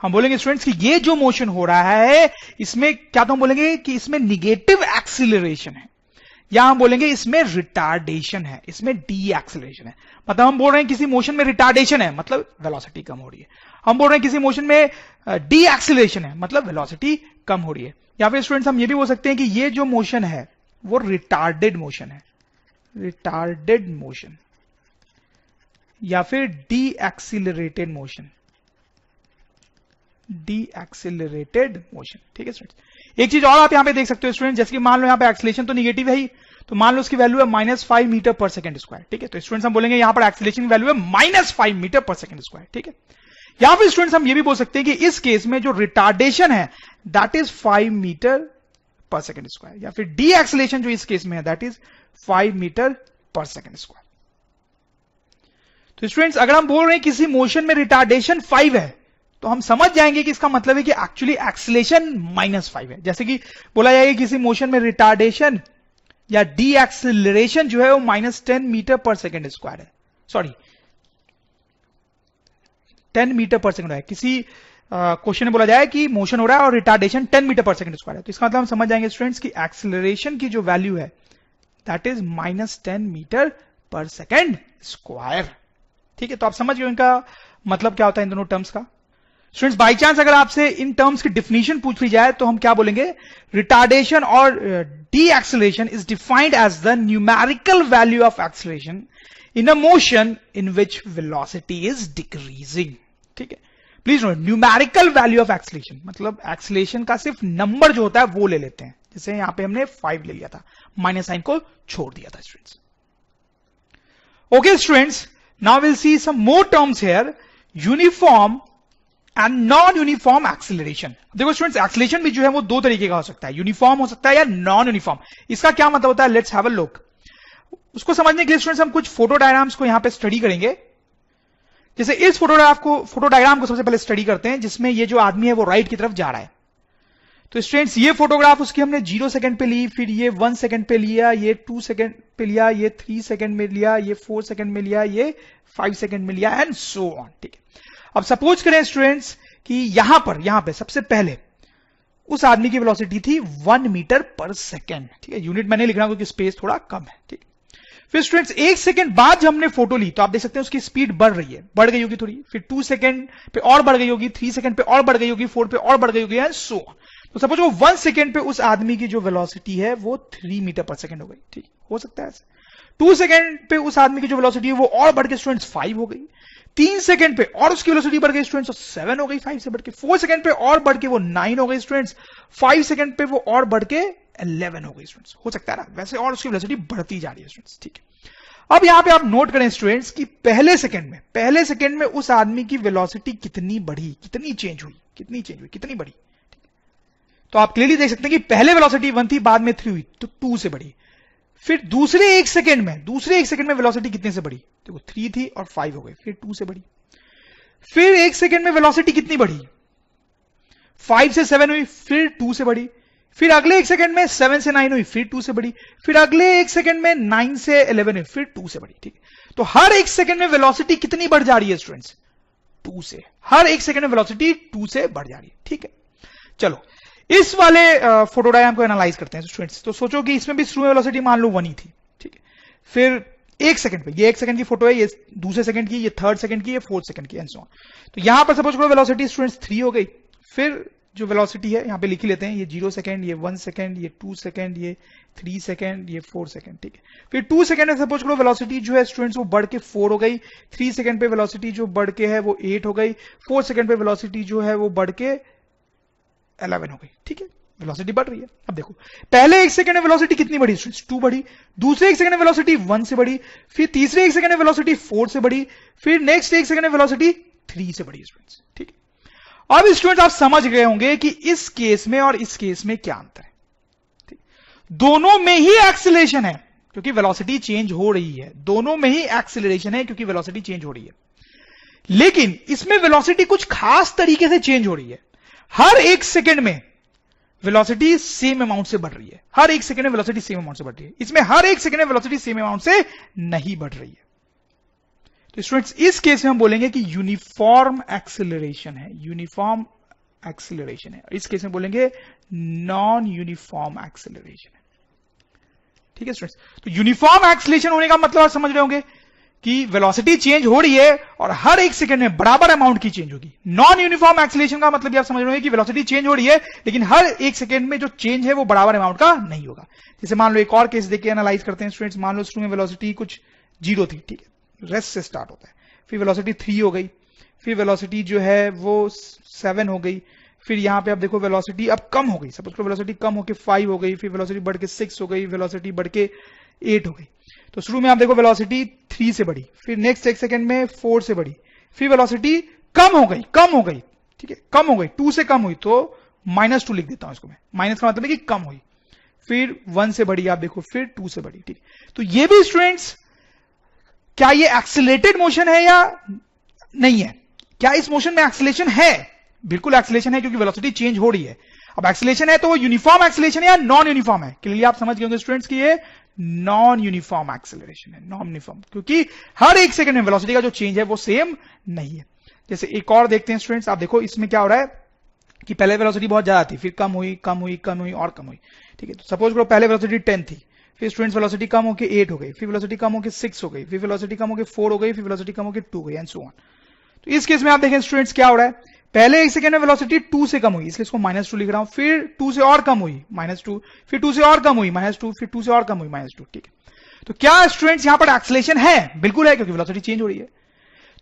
हम बोलेंगे स्टूडेंट्स कि ये जो मोशन हो रहा है इसमें क्या, तो हम बोलेंगे कि इसमें निगेटिव एक्सीलरेशन है, या हम बोलेंगे इसमें रिटार्डेशन है, इसमें डी एक्सीलरेशन है। मतलब हम बोल रहे हैं किसी मोशन में रिटार्डेशन है, मतलब वेलोसिटी कम हो रही है। हम बोल रहे हैं किसी मोशन में डी एक्सीलरेशन है, मतलब वेलोसिटी कम हो रही है। या फिर स्टूडेंट्स हम ये भी बोल सकते हैं कि ये जो मोशन है वो रिटार्डेड मोशन है, रिटार्डेड मोशन, या फिर D accelerated motion, D accelerated motion, ठीक है स्टूडेंट्स। एक चीज और आप यहां पे देख सकते हो स्टूडेंट, जैसे कि मान लो यहां पे एक्सीलरेशन तो निगेटिव है ही, तो मान लो उसकी वैल्यू है -5 मीटर पर सेकंड स्क्वायर, ठीक है। तो स्टूडेंट्स हम बोलेंगे यहां पर एक्सीलरेशन की वैल्यू है -5 मीटर पर सेकंड स्क्वायर, ठीक है। यहां पे स्टूडेंट्स हम ये भी बोल सकते हैं कि इस केस में जो रिटार्डेशन है that is 5 metre per second square, या फिर डी एक्सीलरेशन जो इस केस में है that is 5 metre per second square. तो स्टूडेंट्स अगर हम बोल रहे हैं किसी मोशन में रिटार्डेशन 5 है, तो हम समझ जाएंगे कि इसका मतलब है कि एक्चुअली एक्सीलरेशन -5 है। जैसे कि बोला जाएगा किसी मोशन में रिटार्डेशन या डी एक्सीलरेशन जो है वो -10 मीटर पर सेकंड स्क्वायर है, सॉरी 10 मीटर पर सेकंड है। किसी क्वेश्चन में बोला जाए कि मोशन हो रहा है और retardation 10 meter per second square है, तो इसका मतलब हम समझ जाएंगे स्टूडेंट्स की एक्सीलरेशन की जो वैल्यू है that is -10 meter per second square, ठीक है। तो आप समझ गए इनका मतलब क्या होता है इन दोनों टर्म्स का। स्टूडेंट्स बाई चांस अगर आपसे इन टर्म्स की डिफिनेशन पूछ ली जाए तो हम क्या बोलेंगे? रिटार्डेशन और deceleration is defined as the numerical value of acceleration in a motion in which velocity is decreasing, ठीक है। Please note, numerical value of acceleration मतलब एक्सीलरेशन का सिर्फ नंबर जो होता है वो ले लेते हैं। जैसे यहां पे हमने 5 ले लिया था, माइनस साइन को छोड़ दिया था students. Okay students, now will see some more terms here, uniform and non uniform acceleration. देखो स्टूडेंट्स एक्सीलरेशन भी जो है वो दो तरीके का हो सकता है, यूनिफॉर्म हो सकता है या नॉन यूनिफॉर्म। इसका क्या मतलब होता है? Let's have a look. उसको समझने के लिए स्टूडेंट्स हम कुछ फोटो डायग्राम्स को यहां पे स्टडी करेंगे। जैसे इस फोटो डायग्राम को सबसे पहले स्टडी करते हैं, जिसमें ये जो आदमी है वो राइट की तरफ जा रहा है। तो स्टूडेंट्स ये फोटोग्राफ उसकी हमने 0 सेकंड पे ली, फिर ये 1 सेकंड पे लिया, ये 2 सेकंड पे लिया, ये 3 सेकंड में लिया, ये 4 सेकंड में लिया, ये 5 सेकंड में लिया, एंड सो ऑन, ठीक है। अब सपोज करें स्टूडेंट्स कि यहां पे सबसे पहले उस आदमी की वेलोसिटी थी 1 मीटर पर सेकंड, ठीक है। यूनिट मैंने लिखना क्योंकि स्पेस थोड़ा कम है, ठीक। फिर स्टूडेंट्स 1 सेकंड बाद जब हमने फोटो ली तो आप देख सकते हैं उसकी स्पीड बढ़ रही है, बढ़ गई होगी थोड़ी, फिर 2 सेकंड पे और बढ़ गई होगी, 3 सेकंड पे और बढ़ गई होगी, 4 पे और बढ़ गई होगी एंड सो ऑन। तो सपोज वो 1 सेकंड पे उस आदमी की जो वेलोसिटी है वो 3 मीटर पर सेकंड हो गई, ठीक हो सकता है ऐसे। 2 सेकंड पे उस आदमी की जो वेलोसिटी है वो और बढ़ के स्टूडेंट्स 5 हो गई, 3 सेकंड पे और उसकी वेलोसिटी बढ़ गई स्टूडेंट्स 7 हो गई 5 से बढ़ के, 4 सेकंड पे और बढ़ के वो 9 हो गई स्टूडेंट्स, 5 सेकंड पे वो और बढ़ के 11 हो गई स्टूडेंट्स, हो सकता है ना वैसे, और उसकी वेलोसिटी बढ़ती जा रही है स्टूडेंट्स, ठीक है। अब यहां पे आप नोट करें स्टूडेंट्स कि पहले सेकंड में उस आदमी की वेलोसिटी कितनी बढ़ी, कितनी चेंज हुई, कितनी बढ़ी। तो आप क्लियरली देख सकते हैं कि पहले वेलोसिटी 1 थी, बाद में 3 हुई तो 2 से बढ़ी। फिर दूसरे एक सेकंड में वेलोसिटी कितने से बढ़ी, देखो 3 थी और 5 हो गई, फिर 2 से बढ़ी। फिर एक सेकंड में वेलोसिटी कितनी बढ़ी, 5 से 7 हुई, फिर 2 से बढ़ी। फिर अगले एक सेकंड में 7 से 9 हुई, फिर 2 से बढ़ी। फिर अगले एक सेकंड में 9 से 11 हुई, फिर 2 से बढ़ी, ठीक है। तो हर एक सेकंड में वेलोसिटी कितनी बढ़ जा रही है स्टूडेंट्स, 2 से, हर एक सेकंड में वेलोसिटी 2 से बढ़ जा रही है, ठीक है। चलो इस वाले फोटो डायग्राम को एनालाइज करते हैं स्टूडेंट्स। तो सोचो कि इसमें भी शुरू में वेलोसिटी मान लो 1 ही थी, ठीक है। फिर एक सेकंड पे, ये 1 सेकंड की फोटो है, ये दूसरे सेकंड की, ये 3rd सेकंड की, ये 4th सेकंड की एंड सो ऑन। तो यहां पर सपोज करो वेलोसिटी स्टूडेंट्स 3 हो गई। फिर जो वेलोसिटी है यहां पे लिख लेते हैं, ये 0 सेकंड, ये 1 सेकंड, ये 2 सेकंड, ये 3 सेकंड, ये 4 सेकंड, ठीक है। फिर 2 सेकंड में सपोज करो वेलोसिटी जो है स्टूडेंट्स वो बढ़ के 4 हो गई। 3 सेकंड पे वेलोसिटी जो बढ़ के है वो 8 हो गई। 4 सेकंड पे वेलोसिटी जो है वो बढ़ के 11 हो गई, ठीक है। वेलोसिटी बढ़ रही है। अब देखो पहले एक सेकंड में वेलोसिटी कितनी बढ़ी स्टूडेंट्स, 2 बढ़ी। दूसरे एक सेकंड में वेलोसिटी 1 से बढ़ी। फिर तीसरे एक सेकंड में वेलोसिटी 4 से बढ़ी। फिर नेक्स्ट एक सेकंड में वेलोसिटी 3 से बढ़ी स्टूडेंट्स, ठीक है। अब स्टूडेंट्स आप समझ गए होंगे कि इस केस में और इस केस में क्या अंतर है, ठीक। दोनों में ही एक्सीलरेशन है क्योंकि वेलोसिटी चेंज हो रही है, दोनों में ही एक्सीलरेशन है क्योंकि वेलोसिटी चेंज हो रही है। लेकिन इसमें वेलोसिटी कुछ खास तरीके से चेंज हो रही है। हर एक सेकंड में वेलोसिटी सेम अमाउंट से बढ़ रही है, हर एक सेकंड में वेलोसिटी सेम अमाउंट से बढ़ रही है। इसमें हर एक सेकंड में वेलोसिटी सेम अमाउंट से नहीं बढ़ रही है। तो स्टूडेंट्स इस केस में हम बोलेंगे कि यूनिफॉर्म एक्सीलरेशन है, यूनिफॉर्म एक्सीलरेशन है। इस केस में बोलेंगे नॉन यूनिफॉर्म एक्सीलरेशन है, ठीक है स्टूडेंट्स। तो यूनिफॉर्म एक्सीलरेशन होने का मतलब आप समझ रहे होंगे कि वेलोसिटी चेंज हो रही है और हर एक सेकंड में बराबर अमाउंट की चेंज होगी। नॉन यूनिफॉर्म एक्सीलरेशन का मतलब आप समझ रहे होंगे कि वेलोसिटी चेंज हो रही है लेकिन हर एक सेकंड में जो चेंज है वो बराबर अमाउंट का नहीं होगा। जैसे मान लो एक और केस देख के एनालाइज करते हैं स्टूडेंट्स। मान लो शुरू में वेलोसिटी कुछ 0 थी, ठीक है, रेस्ट से स्टार्ट होता है। फिर वेलोसिटी 3 हो गई, फिर वेलोसिटी जो है वो 7 हो गई। फिर यहां पे आप देखो वेलोसिटी अब कम हो गई, सपोज करो वेलोसिटी कम होकर 5 हो गई। फिर वेलोसिटी बढ़ के 6 हो गई, वेलोसिटी बढ़ के 8 हो गई। तो शुरू में आप देखो वेलोसिटी 3 से बढ़ी, फिर नेक्स्ट एक सेकंड में 4 से बढ़ी, फिर वेलोसिटी कम हो गई, ठीक है, कम हो गई, 2 से कम हुई तो -2 लिख देता हूं इसको मैं। माइनस का मतलब है कि कम हुई। फिर 1 से बढ़ी, आप देखो फिर 2 से बढ़ी, ठीक। तो ये भी स्टूडेंट्स क्या ये एक्सीलरेटेड मोशन है या नहीं है? क्या इस मोशन में एक्सीलरेशन है? बिल्कुल एक्सीलरेशन है क्योंकि वेलोसिटी चेंज हो रही है। अब एक्सीलरेशन है तो वो यूनिफॉर्म एक्सीलरेशन है या नॉन यूनिफॉर्म है? क्लियरली आप समझ गए होंगे स्टूडेंट्स कि ये नॉन यूनिफॉर्म एक्सीलरेशन है, नॉन यूनिफॉर्म, क्योंकि हर एक सेकंड में वेलोसिटी का जो चेंज है वो सेम नहीं है। जैसे एक और देखते हैं स्टूडेंट्स, आप देखो इसमें क्या हो रहा है कि पहले वेलोसिटी बहुत ज्यादा थी, फिर कम हुई और कम हुई, ठीक है। तो सपोज करो पहले वेलोसिटी 10 थी, फिर स्टूडेंट्स वेलोसिटी कम होकर 8 हो गई, फिर वेलोसिटी कम होकर 6 हो गई, फिर वेलोसिटी कम होकर 4 हो गई, फिर वेलोसिटी कम होकर 2 हो गई एंड सो ऑन। तो इस केस में आप देखें स्टूडेंट्स क्या हो रहा है, पहले एक सेकंड में वेलोसिटी 2 से कम हुई, इसलिए इसको -2 लिख रहा हूं। फिर 2 से और कम हुई -2, फिर 2 से और कम हुई -2, फिर 2 से और कम हुई -2, ठीक है। तो क्या स्टूडेंट्स यहां पर एक्सीलरेशन है? बिल्कुल है क्योंकि वेलोसिटी चेंज हो रही है।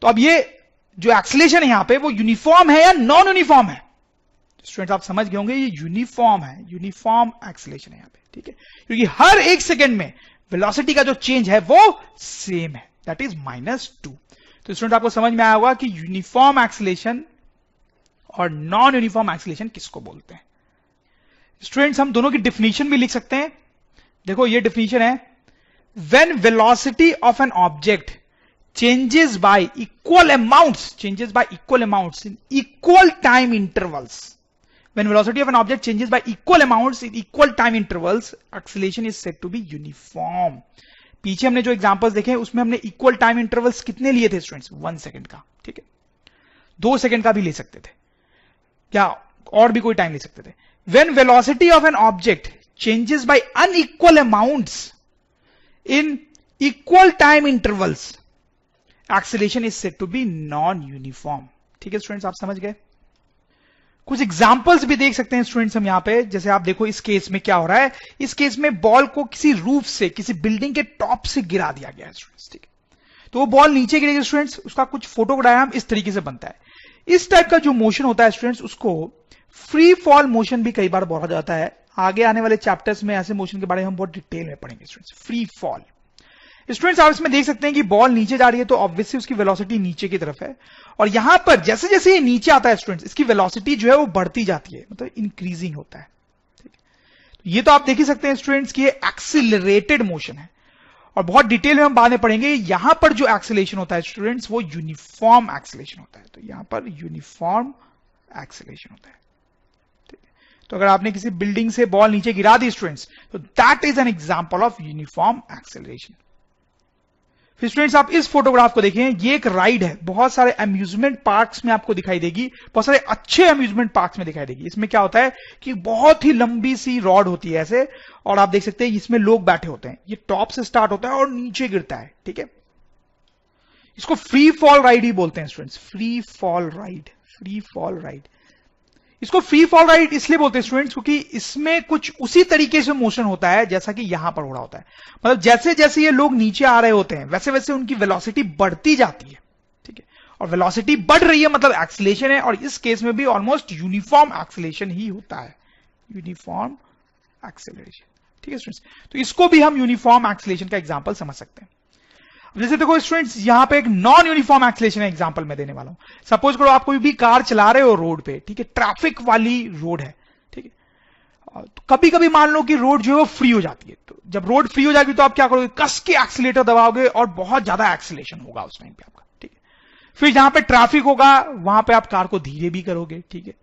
तो अब ये जो एक्सीलरेशन है यहां पे वो यूनिफॉर्म है या नॉन यूनिफॉर्म है? स्टूडेंट्स आप समझ गए होंगे ये यूनिफॉर्म है, यूनिफॉर्म एक्सीलरेशन है यहां पे, ठीक है, क्योंकि हर एक सेकंड में वेलोसिटी का जो चेंज है वो सेम है, दैट इज -2। तो स्टूडेंट आपको समझ में आया होगा कि यूनिफॉर्म एक्सीलरेशन और नॉन यूनिफॉर्म एक्सीलरेशन किसको बोलते हैं। स्टूडेंट्स हम दोनों की डिफिनीशन भी लिख सकते हैं। देखो ये डिफिनीशन है, when velocity of an object changes by equal amounts in equal time intervals. When velocity of an object changes by equal amounts in equal time intervals, acceleration is said to be uniform. पीछे हमने जो एग्जांपल्स देखे उसमें हमने इक्वल टाइम इंटरवल्स कितने लिए थे स्टूडेंट्स? 1 सेकंड का, ठीक है, 2 सेकंड का भी ले सकते थे, क्या और भी कोई टाइम ले सकते थे। When velocity of an object changes by unequal amounts in equal time intervals, acceleration is said to be non uniform. ठीक है स्टूडेंट्स, आप समझ गए। कुछ एग्जांपल्स भी देख सकते हैं स्टूडेंट्स हम यहां पे। जैसे आप देखो इस केस में क्या हो रहा है, इस केस में बॉल को किसी रूफ से, किसी बिल्डिंग के टॉप से गिरा दिया गया है स्टूडेंट्स। ठीक है, तो वो बॉल नीचे गिरेगी स्टूडेंट्स, उसका कुछ फोटो डायग्राम इस तरीके से बनता है। इस टाइप का जो मोशन होता है स्टूडेंट्स, उसको फ्री फॉल मोशन भी कई बार बोला जाता है। आगे आने वाले चैप्टर्स में ऐसे मोशन के बारे में हम बहुत डिटेल में पढ़ेंगे स्टूडेंट्स। फ्री फॉल स्टूडेंट्स, आप इसमें देख सकते हैं कि बॉल नीचे जा रही है तो ऑब्वियसली उसकी वेलोसिटी नीचे की तरफ है, और यहां पर जैसे जैसे ये नीचे आता है स्टूडेंट्स, इसकी वेलोसिटी जो है वो बढ़ती जाती है, मतलब इंक्रीजिंग होता है। ठीक है, तो ये तो आप देख ही सकते हैं स्टूडेंट्स कि ये एक्सिलरेटेड मोशन है, और बहुत डिटेल में हम बाद में पढ़ेंगे। यहां पर जो एक्सेलेरेशन होता है स्टूडेंट्स, वो यूनिफॉर्म एक्सेलेरेशन होता है। तो यहां पर यूनिफॉर्म एक्सेलेरेशन होता है। ठीक है, तो अगर आपने किसी बिल्डिंग से बॉल नीचे गिरा दी स्टूडेंट्स, तो that is an example of uniform acceleration. फिर स्टूडेंट्स आप इस फोटोग्राफ को देखें, ये एक राइड है, बहुत सारे अम्यूजमेंट पार्क्स में आपको दिखाई देगी, बहुत सारे अच्छे अम्यूजमेंट पार्क्स में दिखाई देगी। इसमें क्या होता है कि बहुत ही लंबी सी रॉड होती है ऐसे, और आप देख सकते हैं इसमें लोग बैठे होते हैं। ये टॉप से स्टार्ट होता है और नीचे गिरता है। ठीक है, इसको फ्री फॉल राइड ही बोलते हैं students, free fall ride, free fall ride. इसको फ्री फॉल राइड इसलिए बोलते हैं स्टूडेंट्स क्योंकि इसमें कुछ उसी तरीके से मोशन होता है जैसा कि यहां पर हो रहा होता है। मतलब जैसे जैसे ये लोग नीचे आ रहे होते हैं, वैसे वैसे उनकी वेलोसिटी बढ़ती जाती है। ठीक है, और वेलोसिटी बढ़ रही है मतलब एक्सीलरेशन है, और इस केस में भी ऑलमोस्ट यूनिफॉर्म एक्सीलरेशन ही होता है, यूनिफॉर्म एक्सीलरेशन। ठीक है स्टूडेंट्स, तो इसको भी हम यूनिफॉर्म एक्सीलरेशन का एग्जांपल समझ सकते हैं। जैसे देखो स्टूडेंट्स, यहां पे एक नॉन यूनिफॉर्म एक्सीलरेशन एग्जांपल मैं देने वाला हूं। सपोज करो आप कोई भी कार चला रहे हो रोड पे, ठीक है, ट्रैफिक वाली रोड है। ठीक है, तो कभी कभी मान लो कि रोड जो है वो फ्री हो जाती है। तो जब रोड फ्री हो जाएगी तो आप क्या करोगे, कस के एक्सीलेटर दबाओगे और बहुत ज्यादा एक्सीलरेशन होगा उस टाइम पे आपका। ठीक है, फिर जहां पे ट्रैफिक होगा वहां पे आप कार को धीरे भी करोगे। ठीक है,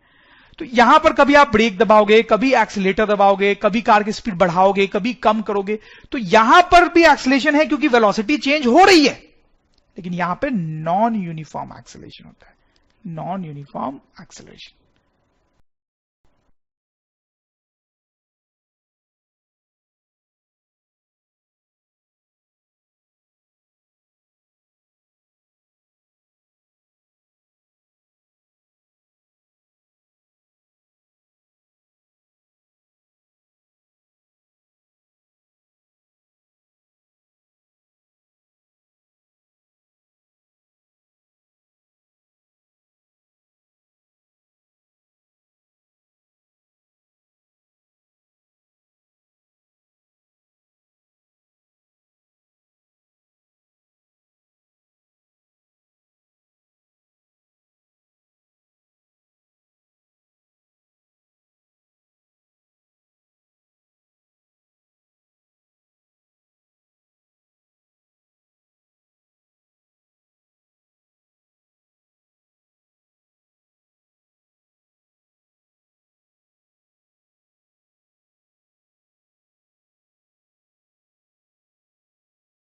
तो यहां पर कभी आप ब्रेक दबाओगे, कभी एक्सीलेटर दबाओगे, कभी कार की स्पीड बढ़ाओगे, कभी कम करोगे। तो यहां पर भी एक्सीलरेशन है क्योंकि वेलोसिटी चेंज हो रही है, लेकिन यहां पे नॉन यूनिफॉर्म एक्सीलरेशन होता है, नॉन यूनिफॉर्म एक्सीलरेशन।